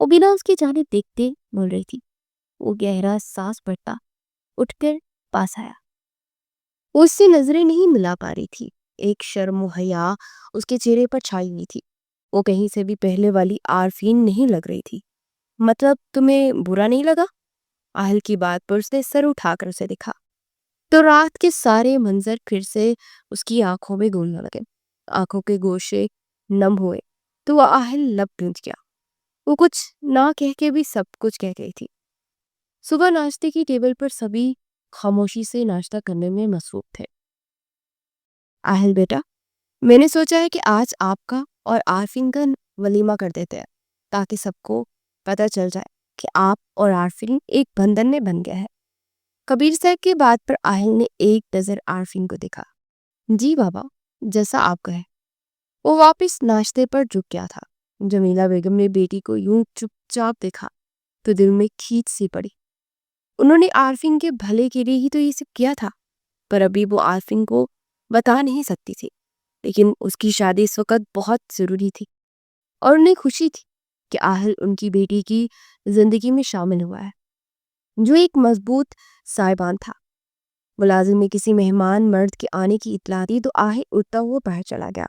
وہ بنا اس کی جانب دیکھتے بول رہی تھی۔ وہ گہرا سانس بھرتا اٹھ کر پاس آیا۔ وہ اس سے نظریں نہیں ملا پا رہی تھی۔ ایک شرم و حیا اس کے چہرے پر چھائی ہوئی تھی۔ وہ کہیں سے بھی پہلے والی عارفین نہیں لگ رہی تھی۔ مطلب تمہیں برا نہیں لگا؟ آہل کی بات پر اس نے سر اٹھا کر اسے دکھا تو رات کے سارے منظر پھر سے اس کی آنکھوں میں گھولنے لگے۔ آنکھوں کے گوشے نم ہوئے تو وہ آہل لب گونج گیا۔ وہ کچھ نہ کہہ کے بھی سب کچھ کہہ گئی تھی۔ صبح ناشتے کی ٹیبل پر سبھی خاموشی سے ناشتہ کرنے میں مصروف تھے۔ آہل بیٹا، میں نے سوچا ہے کہ آج آپ کا اور عارفین کا ولیمہ کر دیتے ہیں تاکہ سب کو پتہ چل جائے کہ آپ اور عارفین ایک بندھن میں بن گیا ہے۔ کبیر صاحب کی بات پر آہل نے ایک نظر عارفین کو دیکھا۔ جی بابا، جیسا آپ کہیں۔ وہ واپس ناشتے پر جھک گیا تھا۔ جمیلہ بیگم نے بیٹی کو یوں چپ چاپ دیکھا تو دل میں کھینچ سی پڑی۔ انہوں نے عارفین کے بھلے کے لیے ہی تو یہ سب کیا تھا، پر ابھی وہ عارفین کو بتا نہیں سکتی تھی، لیکن اس کی شادی اس وقت بہت ضروری تھی اور انہیں خوشی تھی کہ آہل ان کی بیٹی کی زندگی میں شامل ہوا ہے، جو ایک مضبوط سائبان تھا۔ ملازم میں کسی مہمان مرد کے آنے کی اطلاع دی تو آہل اٹھتا ہوا باہر چلا گیا۔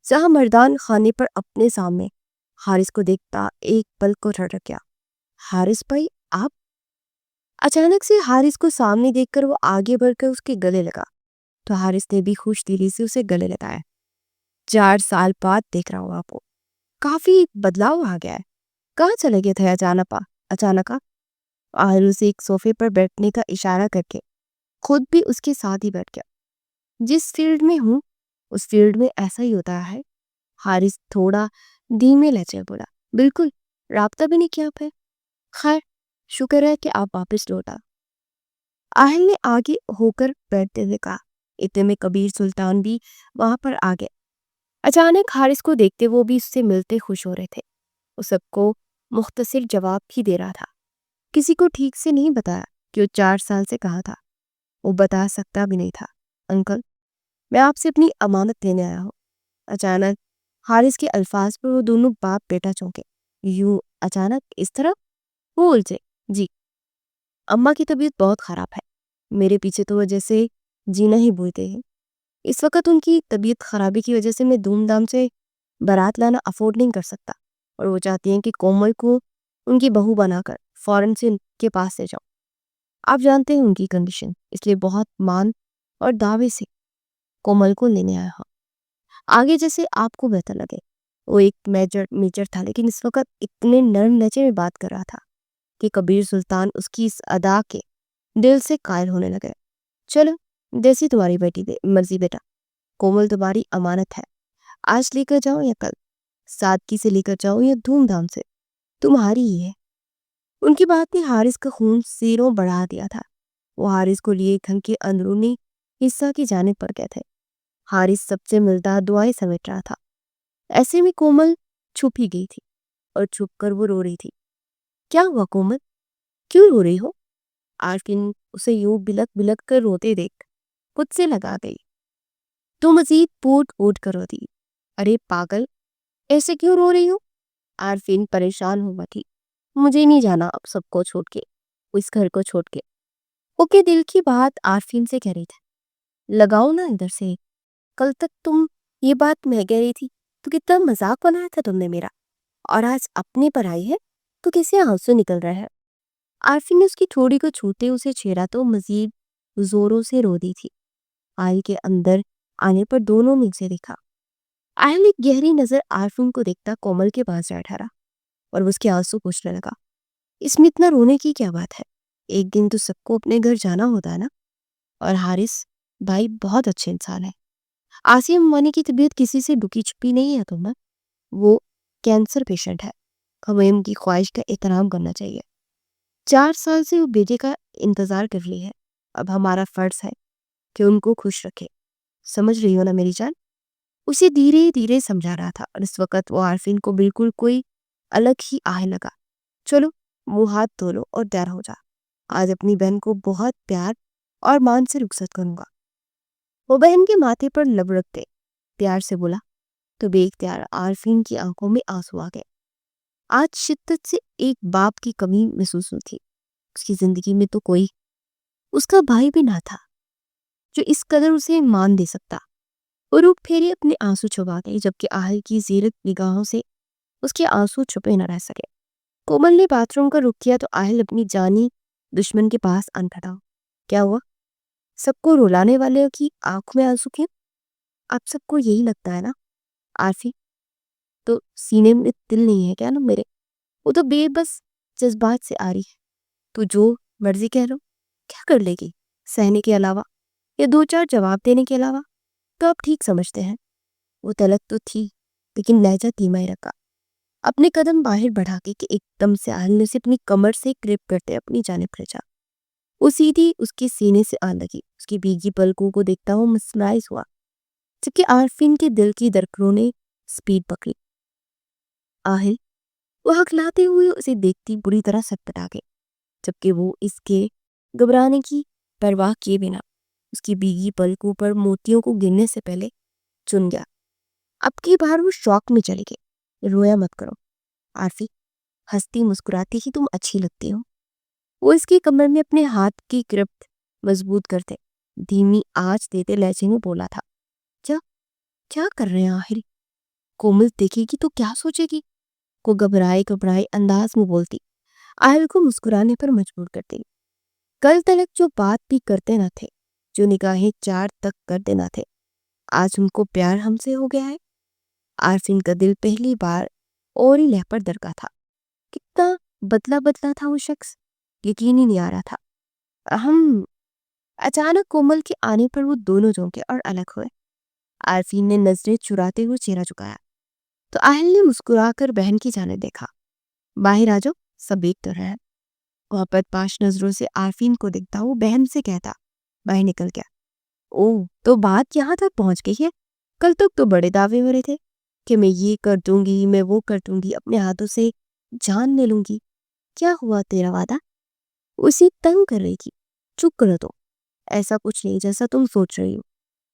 جہاں مردان خانے پر اپنے سامنے حارث کو دیکھتا ایک پل کو ٹھہر گیا۔ حارث بھائی، آپ؟ اچانک سے حارث کو سامنے دیکھ کر وہ آگے بڑھ کر اس کے گلے لگا تو حارث نے بھی خوش دلی سے اسے گلے لگایا۔ 4 سال بعد دیکھ رہا ہوں آپ کو، کافی بدلاؤ آ گیا ہے۔ کہاں چلے گئے تھے اچانک؟ آہل اسے ایک صوفے پر بیٹھنے کا اشارہ کر کے خود بھی اس کے ساتھ ہی بیٹھ گیا۔ جس فیلڈ میں ہوں اس فیلڈ میں ایسا ہی ہوتا ہے۔ حارث تھوڑا دھیمے لہجے بولا۔ بالکل، رابطہ بھی نہیں کیا پھر؟ خیر، شکر ہے کہ آپ واپس لوٹا۔ آہل نے آگے ہو کر بیٹھتے ہوئے کہا۔ اتنے میں کبیر سلطان بھی وہاں پر آ گئے۔ اچانک حارث کو دیکھتے وہ بھی اس سے ملتے خوش ہو رہے تھے۔ وہ سب کو مختصر جواب ہی دے رہا تھا، کسی کو ٹھیک سے نہیں بتایا کہ وہ 4 سال سے کہاں تھا۔ وہ بتا سکتا بھی نہیں تھا۔ انکل، میں آپ سے اپنی امانت لینے آیا ہوں۔ اچانک حارث کے الفاظ پر وہ دونوں باپ بیٹا چونکے۔ یوں اچانک اس طرح؟ وہ الجھے۔ جی، اماں کی طبیعت بہت خراب ہے۔ میرے پیچھے تو وہ جیسے جینا ہی بھولتے ہیں۔ اس وقت ان کی طبیعت خرابی کی وجہ سے میں دھوم دھام سے بارات لانا افورڈ نہیں کر سکتا، اور وہ چاہتی ہیں کہ کومل کو ان کی بہو بنا کر فوراً سے ان کے پاس لے جاؤں۔ آپ جانتے ہیں ان کی کنڈیشن، اس لیے بہت مان اور دعوے سے کومل کو لینے آیا ہوں۔ آگے جیسے آپ کو بہتر لگے۔ وہ ایک میجر تھا، لیکن اس وقت اتنے نرم لہجے میں بات کر رہا تھا کہ کبیر سلطان اس کی اس ادا کے دل سے قائل ہونے لگے۔ چلو، جیسی تمہاری مرضی بیٹا، کومل تمہاری امانت ہے۔ آج لے کر جاؤ یا کل، سادگی سے لے کر جاؤ یا دھوم دھام سے، تمہاری ہی ہے۔ ان کی بات نے حارث کا خون سینوں بڑھا دیا تھا۔ وہ حارث کو لیے گھر کے اندرونی حصہ کی جانب پڑ گئے تھے۔ حارث سب سے ملتا دعائیں سمیٹ رہا تھا۔ ایسے میں کومل چھپ ہی گئی تھی اور چھپ کر وہ رو رہی تھی۔ کیا ہوا کومل؟ کیوں رو رہی ہو؟ عارفین اسے یوں بلک بلک کر روتے دیکھ خود سے لگا گئی تو مزید پوٹ اوٹ کر روتی۔ ارے پاگل، ایسے کیوں رو رہی ہو؟ عارفین پریشان ہو بیٹھی۔ مجھے نہیں جانا اب سب کو چھوڑ کے، اس گھر کو چھوڑ کے۔ وہ کے دل کی بات عارفین سے کہہ رہی تھی۔ لگاؤ نا ادھر سے، کل تک تم یہ بات میں کہہ رہی تھی تو کتنا مذاق بنایا تھا تم نے میرا، اور آج اپنے پر آئی ہے تو کیسے آنسو نکل رہا ہے۔ عارفین نے اس کی ٹھوڑی کو چھوتے اسے چھیڑا تو مزید زوروں سے رو دی تھی۔ آہل کے اندر آنے پر دونوں میں سے دیکھا۔ آہل ایک گہری نظر عارفین کو دیکھتا کومل کے پاس جا ٹھہرا اور اس کے آنسو پوچھنے لگا۔ اس میں اتنا رونے کی کیا بات ہے؟ ایک دن تو سب کو اپنے گھر جانا ہوتا ہے نا۔ اور حارث بھائی بہت اچھے انسان ہے۔ آسیہ ممانی کی طبیعت کسی سے ڈکی چھپی نہیں ہے تمہیں، وہ کینسر پیشنٹ ہے، ہمیں ان کی خواہش کا احترام کرنا چاہیے۔ 4 سال سے وہ بیٹے کا انتظار کر لی ہے، اب ہمارا فرض ہے کہ ان کو خوش رکھے۔ سمجھ رہی ہو نا میری جان؟ اسے دھیرے دھیرے سمجھا رہا تھا، اور اس وقت وہ عارفین کو بالکل کوئی الگ ہی آہ لگا۔ چلو، منہ ہاتھ دھو لو اور تیار ہو جا، آج اپنی بہن کو بہت پیار اور مان سے رخصت کروں گا۔ وہ بہن کے ماتھے پر لب رکھتے پیار سے بولا تو بے اختیار عارفین کی آنکھوں میں آنسو آ گئے۔ آج شدت سے ایک باپ کی کمی محسوس ہوئی تھی. اس کی زندگی میں تو کوئی اس کا بھائی بھی نہ تھا جو اس قدر اسے مان دے سکتا. وہ روک پھیری اپنے آنسو چھپا گئی جبکہ آہل کی زیرک نگاہوں سے اس کے آنسو چھپے نہ رہ سکے. کومل نے باتھ روم کا رخ کیا تو آہل اپنی جانی دشمن کے پاس ان کھڑا. کیا ہوا؟ سب کو رولانے والے کی آنکھ میں آنسو کیوں؟ آپ سب کو یہی لگتا ہے نا عارفی؟ تو سینے میں دل نہیں ہے کیا نا میرے؟ وہ تو بے بس جذبات سے آ رہی ہے. تو جو مرضی کہہ لو. کیا کر لے گی سہنے کے علاوہ یا دو چار جواب دینے کے علاوہ؟ تو آپ ٹھیک سمجھتے ہیں. وہ تلک تو تھی لیکن لہجہ دھیما ہی رکھا. اپنے قدم باہر بڑھا کے کہ ایک دم سے آہل نے اسے اپنی کمر سے گرپ کرتے اپنی جانب کھینچا. وہ سیدھی اس کے سینے سے آ لگی. اس کی بھیگی پلکوں کو دیکھتا ہوا مسمرائز ہوا جبکہ عارفین کے دل کی دھڑکنوں نے سپیڈ پکڑی. آہل وہ ہکلاتے ہوئے اسے دیکھتی بری طرح سٹپٹا گئی جبکہ وہ اس کے گھبرانے کی پرواہ کیے بنا اس کی بھیگی پلکوں پر موتیوں کو گرنے سے پہلے چن گیا. اب کی بار وہ شوق میں چلے گئے. رویا مت کرو عارفی، ہنستی مسکراتی ہی تم اچھی لگتی ہو. وہ اس کی کمر میں اپنے ہاتھ کی گرفت مضبوط کرتے دھیمی آج دیتے لہجے میں بولا تھا. کیا کر رہے ہیں آہل؟ کومل دیکھے گی تو کیا سوچے گی؟ کو گھبرائے انداز میں بولتی آہل کو مسکرانے پر مجبور کرتی. کل تلک جو بات بھی کرتے نہ تھے، جو نگاہیں چار تک کرتے نہ تھے، آج ان کو پیار ہم سے ہو گیا ہے. عارفین کا دل پہلی بار اور ہی لہ پر درکا تھا. کتنا بدلا تھا وہ شخص، یقین ہی نہیں آ رہا تھا. اچانک کومل کے آنے پر وہ دونوں جھونکے اور الگ ہوئے. عارفین نے نظریں چراتے ہوئے چہرہ جھکایا تو آہل نے مسکرا کر بہن کی جانب دیکھا. باہر آ جاؤ، سب دیکھ تو رہے ہیں. وہ بدپاش نظروں سے عارفین کو دیکھتا وہ بہن سے کہتا باہر نکل گیا. اوہ، تو بات یہاں تک پہنچ گئی ہے. کل تک تو بڑے دعوے ہو رہے تھے کہ میں یہ کر دوں گی، میں وہ کر دوں گی، اپنے ہاتھوں سے جان لے لوں گی. کیا ہوا تیرا وعدہ؟ اسے تنگ کر رہی تھی. چپ کرو تو، ایسا کچھ نہیں جیسا تم سوچ رہی ہو.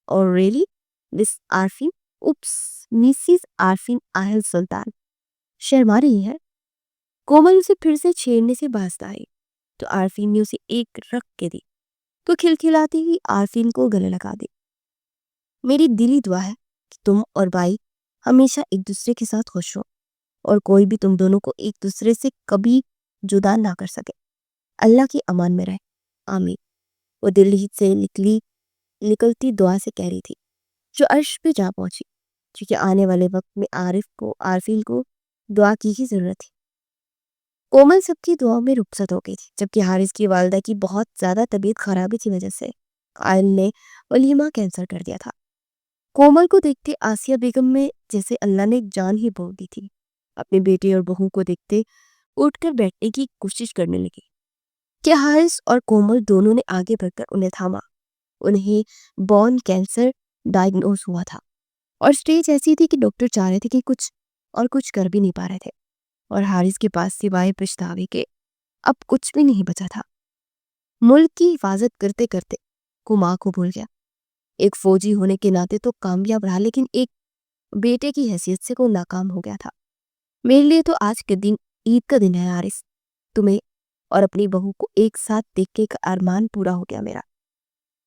اور ریلی مس عارفین، مسز عارفین آہل سلطان شرما رہی ہے. کومل اسے پھر سے چھیڑنے سے بازتا آئی تو عارفین نے اسے ایک رکھ کے دی تو کھلکھلاتی ہوئی عارفین کو گلے لگا دی. میری دلی دعا ہے کہ تم اور بھائی ہمیشہ ایک دوسرے کے ساتھ خوش ہو اور کوئی بھی تم دونوں کو ایک دوسرے سے کبھی جدا نہ کر سکے. اللہ کی امان میں رہے، آمین. وہ دل ہی سے نکلتی دعا سے کہہ رہی تھی جو عرش پہ جا پہنچی کیونکہ آنے والے وقت میں عارفین کو دعا کی ہی ضرورت تھی. کومل سب کی دعاؤں میں رخصت ہو گئی تھی جبکہ حارث کی والدہ کی بہت زیادہ طبیعت خرابی کی وجہ سے آئل نے ولیمہ کینسل کر دیا تھا. کومل کو دیکھتے آسیہ بیگم میں جیسے اللہ نے ایک جان ہی بول دی تھی. اپنے بیٹے اور بہو کو دیکھتے اٹھ کر بیٹھنے کی کوشش کرنے لگی کہ حارث اور کومل دونوں نے آگے بڑھ کر انہیں تھاما. انہیں بون کینسر ڈائگنوز ہوا تھا اور سٹیج ایسی تھی کہ ڈاکٹر چاہ رہے تھے کہ کچھ کر بھی نہیں پا رہے تھے اور حارث کے پاس سوائے پچھتاوے کے اب کچھ بھی نہیں بچا تھا. ملک کی حفاظت کرتے کرتے کو ماں کو بھول گیا. ایک فوجی ہونے کے ناطے تو کامیاب رہا لیکن ایک بیٹے کی حیثیت سے کو ناکام ہو گیا تھا. میرے لیے تو آج کے دن عید کا دن ہے حارث. تمہیں اور اپنی بہو کو ایک ساتھ دیکھ کے ایک ارمان پورا ہو گیا میرا.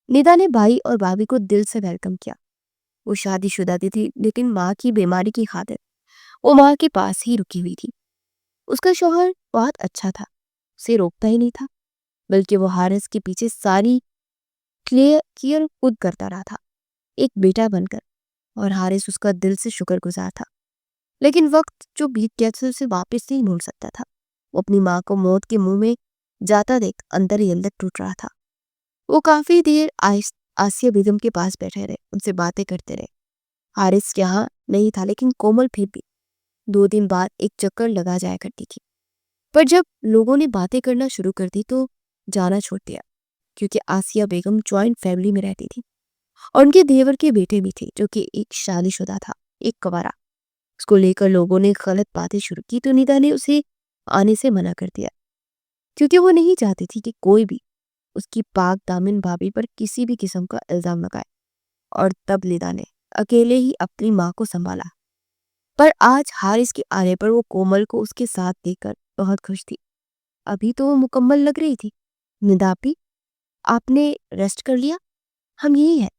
ندا نے بھائی اور بھابھی کو دل سے ویلکم کیا. وہ شادی شدہ تھی لیکن ماں کی بیماری کی خاطر وہ ماں کے پاس ہی رکی ہوئی تھی. اس کا شوہر بہت اچھا تھا، اسے روکتا ہی نہیں تھا بلکہ وہ حارث کے پیچھے ساری کیئر خود کرتا رہا تھا ایک بیٹا بن کر. اور حارث اس کا دل سے شکر گزار تھا. لیکن وقت جو بیت گیا تھا اسے واپس نہیں بھول سکتا تھا. وہ اپنی ماں کو موت کے منہ میں جاتا دیکھ اندر ہی اندر ٹوٹ رہا تھا. وہ کافی دیر آسیہ بیگم کے پاس بیٹھے رہے، ان سے باتیں کرتے رہے. حارث یہاں نہیں تھا لیکن کومل پھر بھی 2 دن بعد ایک چکر لگا جایا کرتی تھی. پر جب لوگوں نے باتیں کرنا شروع کر دی تو جانا چھوڑ دیا کیونکہ آسیہ بیگم جوائنٹ فیملی میں رہتی تھی اور ان کے دیور کے بیٹے بھی تھے جو کہ ایک شادی شدہ تھا، ایک کنوارا. اس کو لے کر لوگوں نے غلط باتیں شروع کی تو ندا نے اسے آنے سے منع کر دیا کیونکہ وہ نہیں چاہتی تھی کہ کوئی بھی اس کی پاک دامن بھابھی پر کسی بھی قسم کا الزام لگائے. اور تب ندا نے اکیلے ہی اپنی ماں کو سنبھالا. پر آج حارث کے آنے پر وہ کومل کو اس کے ساتھ دیکھ کر بہت خوش تھی۔ ابھی تو وہ مکمل لگ رہی تھی۔ نداپی، آپ نے ریسٹ کر لیا؟ ہم یہی ہیں۔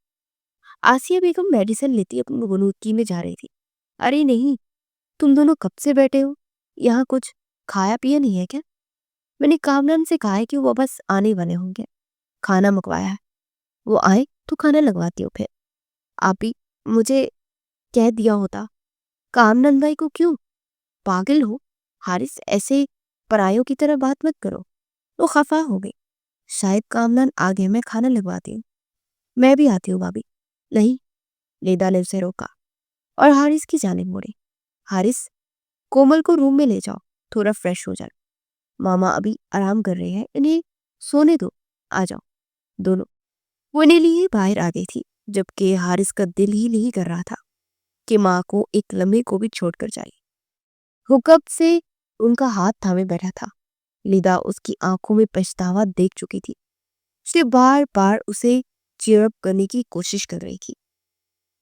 آسیہ بیگم میڈیسن لیتی اپنی غنودگی میں جا رہی تھی۔ ارے نہیں، تم دونوں کب سے بیٹھے ہو؟ یہاں کچھ کھایا پیا نہیں ہے کیا؟ میں نے کامران سے کہا ہے کہ وہ بس آنے والے ہوں گے، کھانا منگوایا ہے، وہ آئے تو کھانا لگواتی ہو۔ پھر آپ ہی مجھے کہہ دیا ہوتا۔ کامران بھائی کو کیوں؟ پاگل ہو حارث، ایسے پرایوں کی طرح بات مت کرو۔ وہ خفا ہو گئی۔ شاید کامران آگے، میں کھانا لگواتی ہوں۔ میں بھی آتی ہوں بھابھی۔ نہیں، لیدا نے اسے روکا اور حارث کی جانب موڑی۔ حارث، کومل کو روم میں لے جاؤ، تھوڑا فریش ہو جائے۔ ماما ابھی آرام کر رہے ہیں، انہیں سونے دو، آ جاؤ دونوں۔ وہ انہیں لیے باہر آ گئی تھی، جبکہ حارث کا دل ہی نہیں کر رہا تھا کہ ماں کو ایک لمحے کو بھی چھوڑ کر جائے۔ وہ کب سے ان کا ہاتھ تھامے بیٹھا تھا۔ لیدا اس کی آنکھوں میں پچھتاوا دیکھ چکی تھی۔ اسے بار بار اسے چیئر اپ کرنے کی کوشش کر رہی تھی۔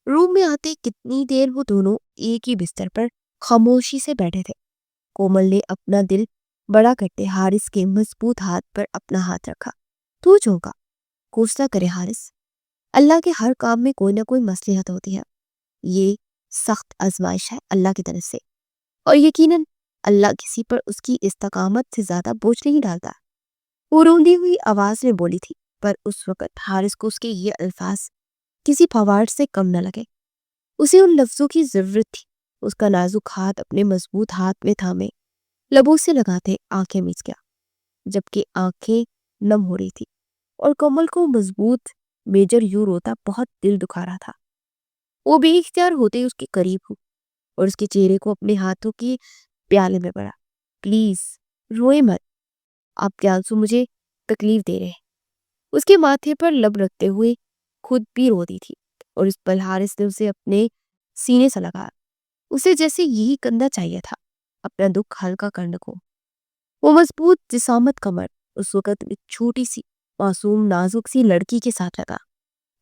روم میں آتے کتنی دیر وہ دونوں ایک ہی بستر پر خاموشی سے بیٹھے تھے۔ کومل نے اپنا دل بڑا کرتے حارث کے مضبوط ہاتھ پر اپنا ہاتھ رکھا۔ تو چونکا، کوسہ کرے حارث، اللہ کے ہر کام میں کوئی نہ کوئی مصلحت ہوتی ہے۔ یہ سخت آزمائش ہے اللہ کی طرف سے، اور یقیناً اللہ کسی پر اس کی استقامت سے زیادہ بوجھ نہیں ڈالتا۔ وہ روندی ہوئی آواز میں بولی تھی، پر اس وقت حارث کو اس کے یہ الفاظ کسی فوارٹ سے کم نہ لگے۔ اسے ان لفظوں کی ضرورت تھی۔ اس کا نازک ہاتھ اپنے مضبوط ہاتھ میں تھامے لبوں سے لگاتے آنکھیں میچ گیا، جبکہ آنکھیں نم ہو رہی تھی، اور کومل کو مضبوط میجر یوں روتا بہت دل دکھا رہا تھا۔ وہ بے اختیار ہوتے اس کے قریب ہو اور اس کے چہرے کو اپنے ہاتھوں کے پیالے میں پڑا۔ پلیز روئے مت، آپ کے آنسو مجھے تکلیف دے رہے ہیں۔ اس کے ماتھے پر لب رکھتے ہوئے خود بھی رو دی تھی، اور اس پل حارث نے اسے اپنے سینے سے لگا، اسے جیسے یہی کندھا چاہیے تھا اپنا دکھ ہلکا کرنے کو۔ وہ مضبوط جسامت کمر اس وقت ایک چھوٹی سی معصوم نازک سی لڑکی کے ساتھ لگا،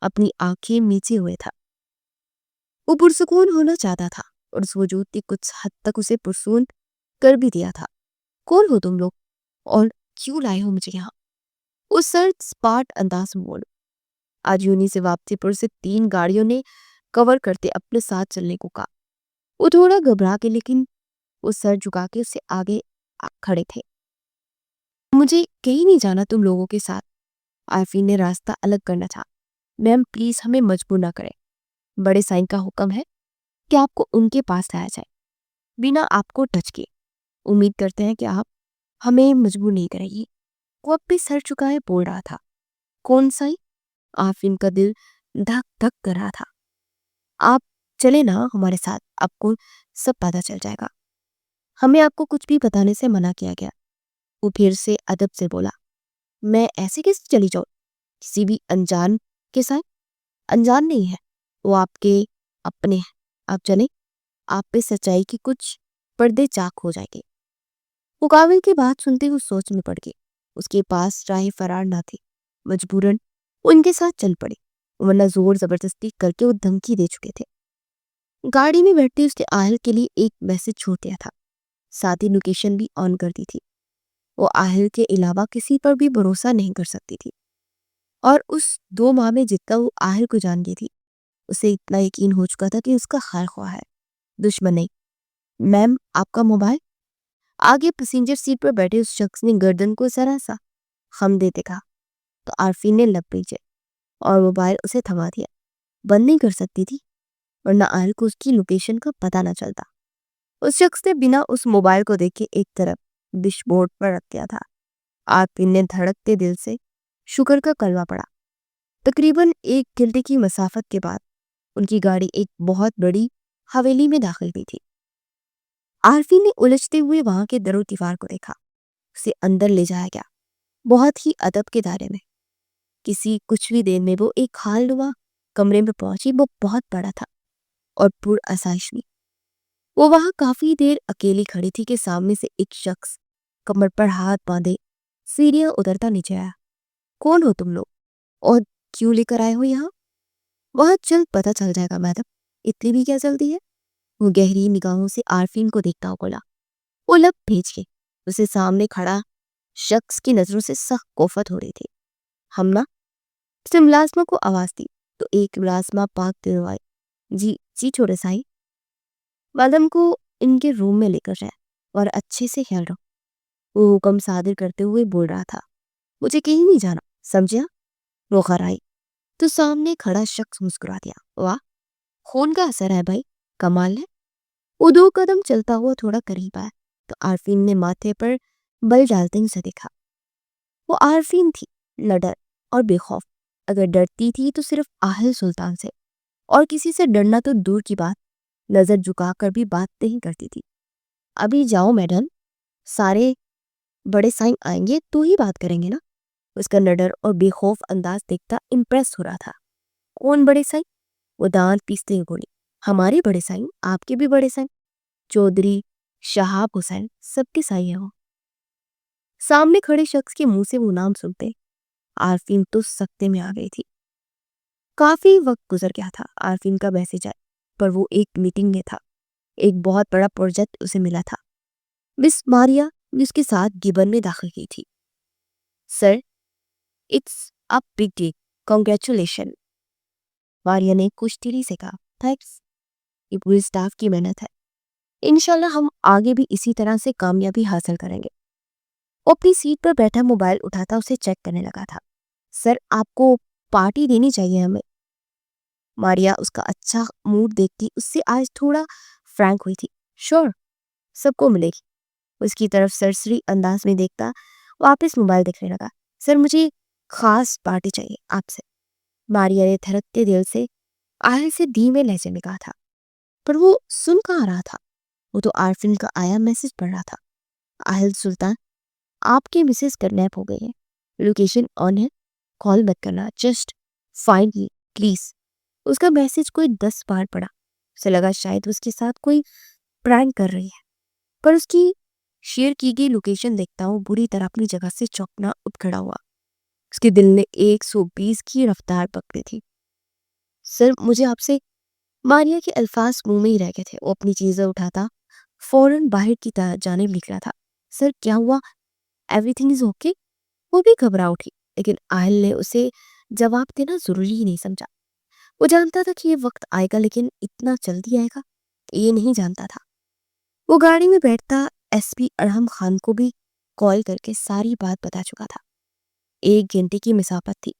اپنی آنکھیں میچے ہوئے تھا۔ وہ پرسکون ہونا چاہتا تھا، اور اس وجود نے کچھ حد تک اسے پرسکون کر بھی دیا تھا۔ کون ہو تم لوگ، اور کیوں لائے ہو مجھے یہاں؟ اس سرد سپاٹ انداز میں بولو۔ آج یونی سے واپسی پر سے 3 گاڑیوں نے کور کرتے اپنے ساتھ چلنے کو کہا۔ وہ تھوڑا گھبرا کے، لیکن وہ سر جھکا کے اسے آگے کھڑے تھے۔ مجھے کہیں نہیں جانا تم لوگوں کے ساتھ۔ عارفین نے راستہ الگ کرنا تھا۔ میم پلیز ہمیں مجبور نہ کریں، بڑے سائن کا حکم ہے کہ آپ کو ان کے پاس لایا جائے بنا آپ کو ٹچ کیے۔ امید کرتے ہیں کہ آپ ہمیں مجبور نہیں کریں گی۔ وہ اب بھی سر چکائے بول رہا تھا۔ کون سائن؟ عارفین کا دل دھک دھک کر رہا تھا۔ آپ چلے نا ہمارے ساتھ، آپ کو سب پتہ چل جائے گا۔ ہمیں آپ کو کچھ بھی بتانے سے منع کیا گیا۔ وہ پھر سے ادب سے بولا۔ میں ایسے کیسے چلی جاؤں کسی بھی انجان کے ساتھ؟ انجان نہیں ہے، وہ آپ کے اپنے ہیں۔ آپ چلیں، آپ پہ سچائی کی کچھ پردے چاک ہو جائیں گے۔ مقابل کی بات سنتے وہ سوچ میں پڑ گئی۔ اس کے پاس راہ فرار نہ تھی، مجبوراً ان کے ساتھ چل پڑے، ورنہ زور زبردستی کر کے وہ دھمکی دے چکے تھے۔ گاڑی میں بیٹھتے اس نے آہل کے لیے ایک میسج چھوڑ دیا تھا، ساتھ ہی لوکیشن بھی آن کر دی تھی۔ وہ آہل کے علاوہ کسی پر بھی بھروسہ نہیں کر سکتی تھی، اور اس 2 ماہ میں جتنا وہ آہل کو جان گئی تھی، اسے اتنا یقین ہو چکا تھا کہ اس کا خیر خواہ ہے، دشمن نہیں۔ میم آپ کا موبائل؟ آگے پیسنجر سیٹ پر بیٹھے اس شخص نے گردن کو ذرا سا خم دیتے کہا، تو عارفین نے لب بھیجے اور موبائل اسے تھما دیا۔ بند نہیں کر سکتی تھی، ورنہ آہل کو اس کی لوکیشن کا پتہ نہ چلتا۔ اس شخص نے بنا اس موبائل کو دیکھے ایک طرف ڈش بورڈ پر رکھ دیا تھا۔ عارفین نے دھڑکتے دل سے شکر کا کلمہ پڑھا۔ تقریباً 1 گھنٹے کی مسافت کے بعد ان کی گاڑی ایک بہت بڑی حویلی میں داخل ہوئی تھی۔ عارفین نے الجھتے ہوئے وہاں کے در و دیوار کو دیکھا۔ اسے اندر لے جایا گیا، بہت ہی ادب کے دائرے میں۔ کچھ بھی دیر میں وہ ایک حال نما کمرے میں پہنچی۔ وہ بہت بڑا تھا اور پر آسائش بھی۔ وہ وہاں کافی دیر اکیلی کھڑی تھی کہ سامنے سے ایک شخص کمر پر ہاتھ باندھے سیڑھیاں اترتا نیچے آیا۔ کون ہو تم لوگ، اور کیوں لے کر آئے ہو یہاں؟ وہاں جلد پتہ چل جائے گا میڈم، اتنی بھی کیا جلدی ہے؟ وہ گہری نگاہوں سے عارفین کو دیکھتا ہوا بولا۔ وہ لب بھیج کے اسے سامنے کھڑا شخص کی نظروں سے سخت کوفت ہو رہی تھی۔ ہم نا اس نے ملازمہ کو آواز دی تو ایک ملازمہ پاک دلوں آئی۔ جی جی چھوٹے سائی، میڈم کو ان کے روم میں لے کر جائے اور اچھے سے خیال رکھو، وہ حکم صادر کرتے ہوئے بول رہا تھا۔ مجھے کہیں نہیں جانا، سمجھا؟ وہ خر آئی تو سامنے کھڑا شخص مسکرا دیا۔ واہ، خون کا اثر ہے بھائی، کمال ہے۔ وہ 2 قدم چلتا ہوا تھوڑا قریب آیا تو عارفین نے ماتھے پر بل ڈالتے ہی اسے دیکھا۔ وہ عارفین تھی، لڈر اور بے خوف۔ اگر ڈرتی تھی تو صرف آہل سلطان سے، اور کسی سے ڈرنا تو دور کی بات، نظر جھکا کر بھی بات نہیں کرتی تھی۔ ابھی جاؤ میڈم، سارے بڑے سائن آئیں گے تو ہی بات کریں گے نا۔ اس کا نڈر اور بے خوف انداز دیکھتا امپریس ہو رہا تھا۔ کون بڑے سائن؟ وہ دانت پیستے ہوئے بولی۔ ہمارے بڑے سائن، آپ کے بھی بڑے سائن، چودھری شہاب حسین، سب کے سائی ہیں وہ۔ سامنے کھڑے شخص کے منہ سے وہ نام سنتے عارفین تو سکتے میں آ گئی تھی۔ کافی وقت گزر گیا تھا عارفین کا میسج آیا، پر وہ ایک میٹنگ میں تھا۔ ایک بہت بڑا پروجیکٹ اسے ملا تھا۔ مس ماریا جس کے ساتھ گبن میں داخل کی تھی۔ Sir, it's a big day, congratulation, Maria نے کچھ دیر سے کہا۔ تھینکس، یہ پورے سٹاف کی محنت ہے، انشاءاللہ ہم آگے بھی اسی طرح سے کامیابی حاصل کریں گے۔ وہ اپنی سیٹ پر بیٹھا موبائل اٹھاتا اسے چیک کرنے لگا تھا۔ سر، آپ کو پارٹی دینی چاہیے ہمیں۔ ماریا اس کا اچھا موڈ دیکھتی اس سے آج تھوڑا فرینک ہوئی تھی۔ شور، سب کو ملے گی۔ اس کی طرف سرسری انداز میں دیکھتا واپس موبائل دیکھنے لگا۔ سر، مجھے خاص پارٹی چاہیے آپ سے، ماریا نے تھرکتے دل سے آہل سے دھیمے لہجے میں کہا تھا۔ پر وہ سن کہاں رہا تھا، وہ تو عارفین کا آیا میسج پڑھ رہا تھا۔ آہل سلطان، آپ کے مسز کرنیپ ہو گئی ہیں، لوکیشن آن ہے، کال مت کرنا، جسٹ فائنڈ می پلیز۔ اس کا میسج کوئی 10 بار پڑھا، اسے لگا شاید اس کے ساتھ کوئی پرینک کر رہی ہے، پر اس کی شیئر کی گئی لوکیشن دیکھتا ہوں بری طرح اپنی جگہ سے چونکنا اٹھ کھڑا ہوا۔ اس کے دل نے 120 کی رفتار پکڑی تھی۔ سر، مجھے آپ سے، ماریا کے الفاظ منہ میں ہی رہ گئے تھے۔ وہ اپنی چیزیں اٹھاتا فوراً باہر کی جانب نکلا تھا۔ سر، کیا ہوا؟ Every thing is okay? وہ بھی گھبرا اٹھی، لیکن آہل نے اسے جواب دینا ضروری ہی نہیں سمجھا۔ وہ جانتا تھا کہ یہ وقت آئے گا، لیکن اتنا جلدی آئے گا یہ نہیں جانتا تھا۔ وہ گاڑی میں بیٹھتا ایس پی ارحم خان کو بھی کال کر کے ساری بات بتا چکا تھا۔ 1 گھنٹے کی مسافت تھی،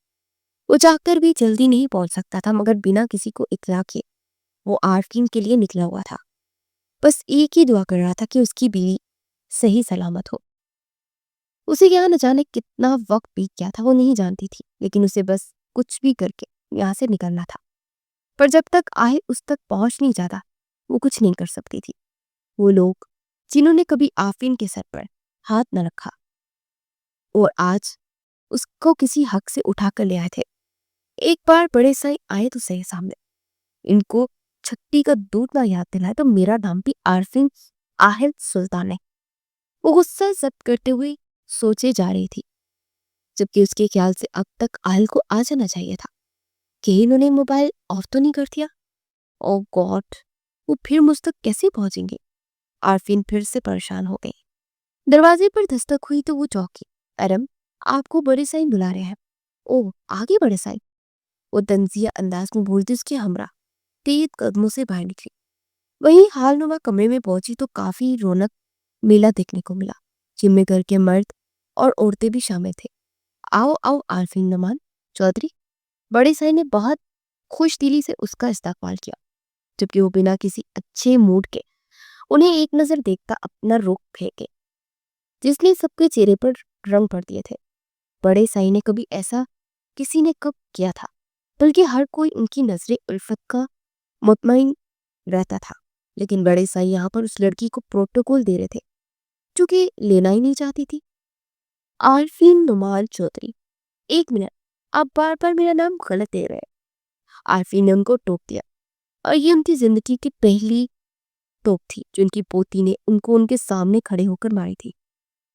وہ چاہ کر بھی جلدی نہیں پہنچ سکتا تھا، مگر بنا کسی کو اطلاع کیے وہ عارفین کے لیے نکلا ہوا تھا۔ بس ایک ہی دعا کر رہا تھا کہ اس کی بیوی صحیح سلامت ہو۔ اسے یہاں نہ جانے کتنا وقت بیت گیا تھا وہ نہیں جانتی تھی، لیکن اسے بس کچھ بھی کر کے یہاں سے نکلنا تھا۔ پر جب تک آئے اس تک پہنچ نہیں جاتا وہ کچھ نہیں کر سکتی تھی۔ وہ لوگ جنہوں نے کبھی عارفین کے سر پر ہاتھ نہ رکھا اور آج اس کو کسی حق سے اٹھا کر لے آئے تھے۔ ایک بار بڑے سائی آئے تو صحیح سامنے، ان کو چھٹی کا دودھ نہ یاد دلائے تو میرا نام بھی عارفین آہل سلطان ہے۔ وہ غصہ ضبط کرتے ہوئے سوچے جا رہی تھی، جبکہ اس کے خیال سے اب تک آہل کو آ جانا چاہیے تھا کہ انہوں نے موبائل آف تو نہیں کر دیا۔ او گاڈ، وہ پھر مجھ تک کیسے پہنچیں گے؟ عارفین پھر سے پریشان ہو گئی۔ دروازے پر دستک ہوئی تو وہ چونکی۔ ارم، آپ کو بڑے سائی بلا رہے ہیں۔ اوہ، آگے بڑے سائی، وہ طنزیہ انداز میں بولتی اس کے ہمراہ تیز قدموں سے باہر نکلی۔ وہیں حال نما کمرے میں پہنچی تو کافی رونق میلہ دیکھنے کو ملا، جن میں گھر کے مرد اور عورتیں بھی شامل تھے۔ آؤ آؤ عارفین نعمان چودھری، بڑے سائی نے بہت خوش دلی سے اس کا استقبال کیا، جبکہ وہ بنا کسی اچھے موڈ کے انہیں ایک نظر دیکھتا اپنا رخ پھینکے، جس نے سب کے چہرے پر رنگ بھر دیے تھے۔ بڑے سائی نے کبھی ایسا کسی نے کب کیا تھا، بلکہ ہر کوئی ان کی نظر الفت کا مطمئن رہتا تھا، لیکن بڑے سائی یہاں پر اس لڑکی کو پروٹوکول دے رہے تھے جو کہ لینا ہی نہیں چاہتی تھی۔ عارفین نعمان چودھری، 1 منٹ، آپ بار بار میرا نام غلط دے رہے ہیں۔ عارفین نے ان کو ٹوک دیا، اور یہ ان کی زندگی کی پہلی ٹوک تھی جو ان کی پوتی نے ان کو ان کے سامنے کھڑے ہو کر ماری تھی،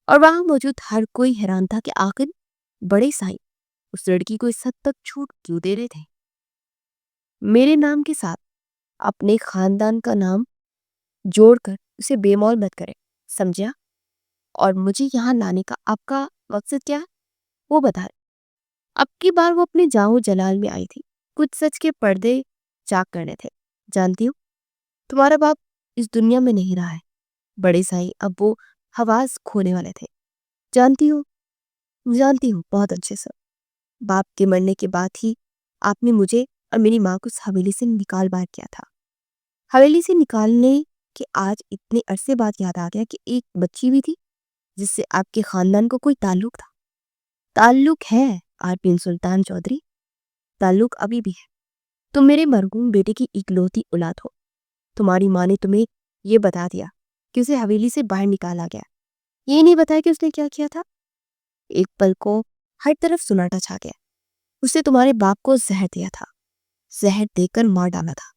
اور وہاں موجود ہر کوئی حیران تھا کہ آخر بڑے سائی اس لڑکی کو اس حد تک چھوٹ کیوں دے رہے تھے۔ میرے نام کے ساتھ اپنے خاندان کا نام جوڑ کر اسے بے مول مت کرے، سمجھا؟ اور مجھے یہاں لانے کا آپ کا مقصد کیا ہے وہ بتا رہے۔ اب کی بار وہ اپنے جاؤ جلال میں آئی تھی، کچھ سچ کے پردے چاک کرنے تھے۔ جانتی ہوں تمہارا باپ اس دنیا میں نہیں رہا ہے، بڑے سائی اب وہ حواس کھونے والے تھے۔ جانتی ہوں بہت اچھے سے۔ باپ کے مرنے کے بعد ہی آپ نے مجھے اور میری ماں کو اس حویلی سے نکال باہر کیا تھا۔ حویلی سے نکالنے کے آج اتنے عرصے بعد یاد آ گیا کہ ایک بچی بھی تھی جس سے آپ کے خاندان کو کوئی تعلق تھا۔ تعلق ہے آرپین سلطان چودھری، تعلق ابھی بھی ہے۔ تم میرے مرحوم بیٹے کی اکلوتی اولاد ہو۔ تمہاری ماں نے تمہیں یہ بتا دیا کہ اسے حویلی سے باہر نکالا گیا، یہ نہیں بتایا کہ اس نے کیا کیا تھا۔ ایک پل کو ہر طرف سناٹا چھا گیا۔ اس نے تمہارے باپ کو زہر دیا تھا، زہر دے کر مار ڈالا تھا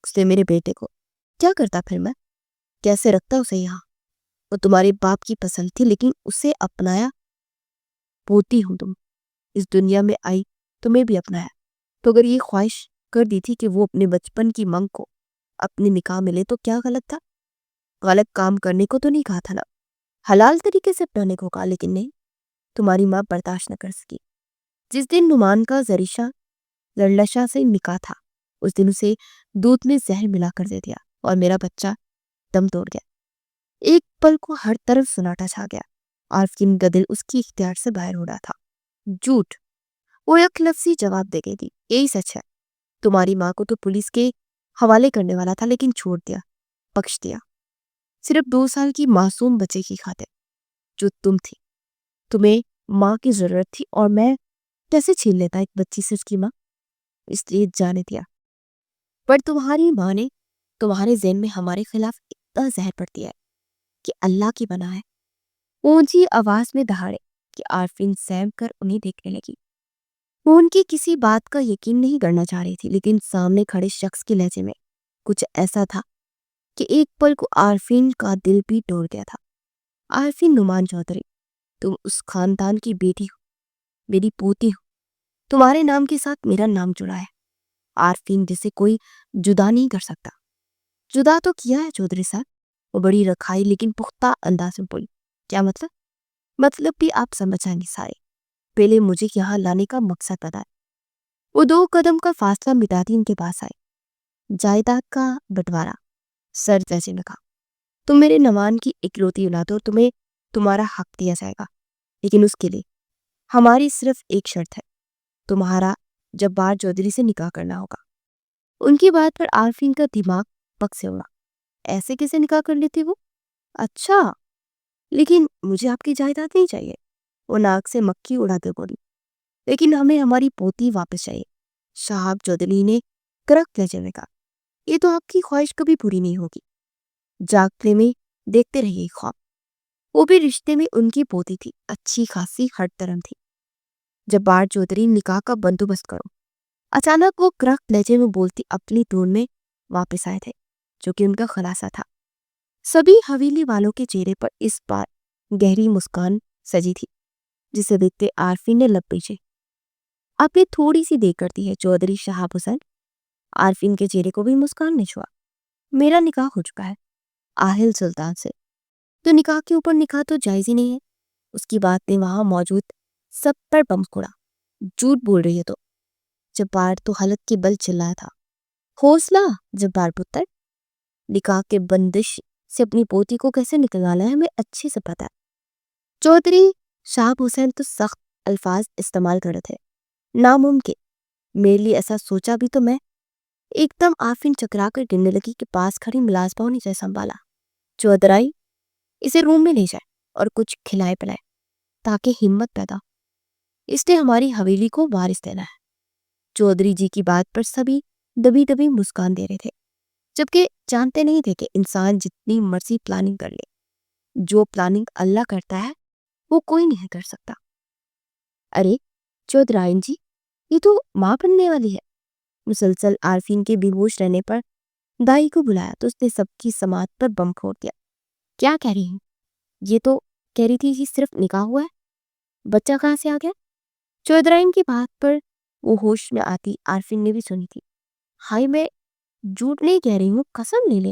اس نے میرے بیٹے کو۔ کیا کرتا پھر میں؟ کیسے رکھتا اسے یہاں؟ وہ تمہارے باپ کی پسند تھی لیکن اسے اپنایا۔ پوتی ہوں تم، اس دنیا میں آئی تمہیں بھی اپنایا، تو اگر یہ خواہش کر دی تھی کہ وہ اپنے بچپن کی منگ کو اپنی نکاح ملے تو کیا غلط تھا؟ غلط کام کرنے کو تو نہیں کہا تھا نا، حلال طریقے سے اپنانے کو کہا، لیکن نہیں، تمہاری ماں برداشت نہ کر سکی۔ جس دن نعمان کا زریشہ لڑلشا سے نکاح تھا اس دن اسے دودھ میں زہر ملا کر دے دیا اور میرا بچہ دم توڑ گیا۔ ایک پل کو ہر طرف سناٹا چھا گیا۔ عارفین کا دل اس کی اختیار سے باہر ہو رہا تھا۔ جھوٹ، وہ ایک لفظی جواب دے گئی تھی، یہی سچ ہے۔ تمہاری ماں کو تو پولیس کے حوالے کرنے والا تھا لیکن چھوڑ دیا، بخش دیا، صرف 2 سال کی معصوم بچے کی خاطر جو تم تھی۔ تمہیں ماں کی ضرورت تھی اور میں کیسے چھین لیتا ایک بچی سے اس کی ماں، اس لیے جانے دیا۔ پر تمہاری ماں نے تمہارے ذہن میں ہمارے خلاف اتنا زہر پڑ دیا ہے کہ اللہ کی بنا ہے۔ اونچی آواز میں دہاڑے کہ عارفین سہم کر انہیں دیکھنے لگی۔ وہ ان کی کسی بات کا یقین نہیں کرنا چاہ رہی تھی لیکن سامنے کھڑے شخص کے لہجے میں کچھ ایسا تھا کہ ایک پل کو عارفین کا دل بھی ڈور گیا تھا۔ عارفین نعمان چودھری، تم اس خاندان کی بیٹی ہو، میری پوتی ہو، تمہارے نام کے ساتھ میرا نام جڑا ہے۔ عارفین جسے کوئی جدا نہیں کر سکتا۔ جدا تو کیا ہے چودھری صاحب، وہ بڑی رکھائی لیکن پختہ انداز میں بولی۔ کیا مطلب؟ مطلب بھی آپ سمجھ جائیں گے سارے، پہلے مجھے یہاں لانے کا مقصد بتا۔ وہ 2 قدم کا فاصلہ مٹاتی ان کے پاس آئے۔ جائیداد کا بٹوارا، سر جیسے میں کہا، تم میرے نعمان کی اکلوتی اولاد ہو، تمہیں تمہارا حق دیا جائے گا، لیکن اس کے لیے ہماری صرف ایک شرط ہے، تمہارا جبار چودھری سے نکاح کرنا ہوگا۔ ان کی بات پر عارفین کا دماغ پک سے اڑا۔ ایسے کیسے نکاح کر لیتی وہ؟ اچھا، لیکن مجھے آپ کی جائیداد نہیں چاہیے، وہ ناک سے مکھی اڑا کے بولی، لیکن ہمیں ہماری پوتی واپس چاہیے۔ شہاب چودھری نے کرک لہجے میں کہا، یہ تو آپ کی خواہش کبھی پوری نہیں ہوگی، جاگتے میں دیکھتے رہیے خواب۔ وہ بھی رشتے میں ان کی پوتی تھی، اچھی خاصی ہٹ درم تھی۔ جبار چودھری، نکاح کا بندوبست کرو۔ اچانک وہ کرک لہجے میں بولتی اپنی ٹون میں واپس آئے تھے جو کہ ان کا خلاصہ تھا۔ سبھی حویلی والوں کے چہرے پر اس بار گہری مسکان سجی تھی جسے دیکھتے عارفین نے لب پیچھے۔ آپ نے تھوڑی سی دیر کر دی ہے چودھری شہاب حسین۔ عارفین کے چہرے کو بھی مسکان نے چھوا۔ میرا نکاح ہو چکا ہے آہل سلطان سے، تو نکاح کے اوپر نکاح تو جائز ہی نہیں ہے۔ اس کی بات نے وہاں موجود سب پر بم پھوڑا۔ جھوٹ بول رہی ہے تو؟ جبار تو حلق کے بل چلایا تھا۔ حوصلہ جبار پتر، نکاح کے بندش سے اپنی پوتی کو کیسے نکلوانا ہے ہمیں اچھے سے پتا ہے۔ چودھری شہاب حسین تو سخت الفاظ استعمال کر رہے تھے۔ ناممکن، میرے لیے ایسا سوچا بھی تو میں ایک دم عارفین چکرا کر گرنے لگی کہ پاس کھڑی ملازمہ نے جیسا سنبھالا۔ چودھرائی، اسے روم میں لے جائے اور کچھ کھلائے پلائے تاکہ ہمت پیدا ہو، اس نے ہماری حویلی کو وارث دینا ہے۔ چودھری جی کی بات پر سبھی دبی دبی مسکان دے رہے تھے، جبکہ جانتے نہیں تھے کہ انسان جتنی مرضی پلاننگ کر لے، جو پلاننگ اللہ کرتا ہے وہ کوئی نہیں کر سکتا۔ ارے چودھرائن جی، یہ تو ماں بننے والی ہے۔ مسلسل عارفین کے بے ہوش رہنے پر دائی کو بلایا تو اس نے سب کی سماعت پر بم پھوڑ دیا۔ کیا کہہ رہی ہیں؟ یہ تو کہہ رہی تھی کہ صرف نکاح ہوا ہے، بچہ کہاں سے آ گیا؟ چودھرائن کی بات پر وہ ہوش میں آتی عارفین نے بھی سنی تھی۔ ہائی، میں جھوٹ نہیں کہہ رہی ہوں، قسم لے لے،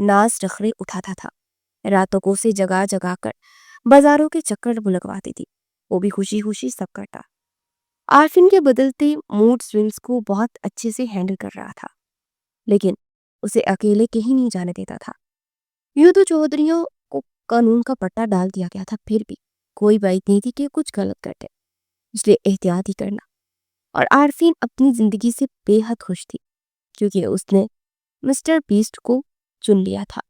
ناز رخرے اٹھاتا تھا، راتوں کو اسے جگا جگا کر بازاروں کے چکر لگواتی تھی، وہ بھی خوشی خوشی سب کرتا۔ عارفین کے بدلتے موڈ سوئنگز کو بہت اچھے سے ہینڈل کر رہا تھا، لیکن اسے اکیلے کہیں نہیں جانے دیتا تھا۔ یوں تو چودھریوں کو قانون کا پٹا ڈال دیا گیا تھا، پھر بھی کوئی بات نہیں تھی کہ کچھ غلط کرتے، اس لیے احتیاط ہی کرنا۔ اور عارفین اپنی زندگی سے بے حد خوش تھی، کیونکہ اس نے مسٹر بیسٹ کو چن لیا تھا۔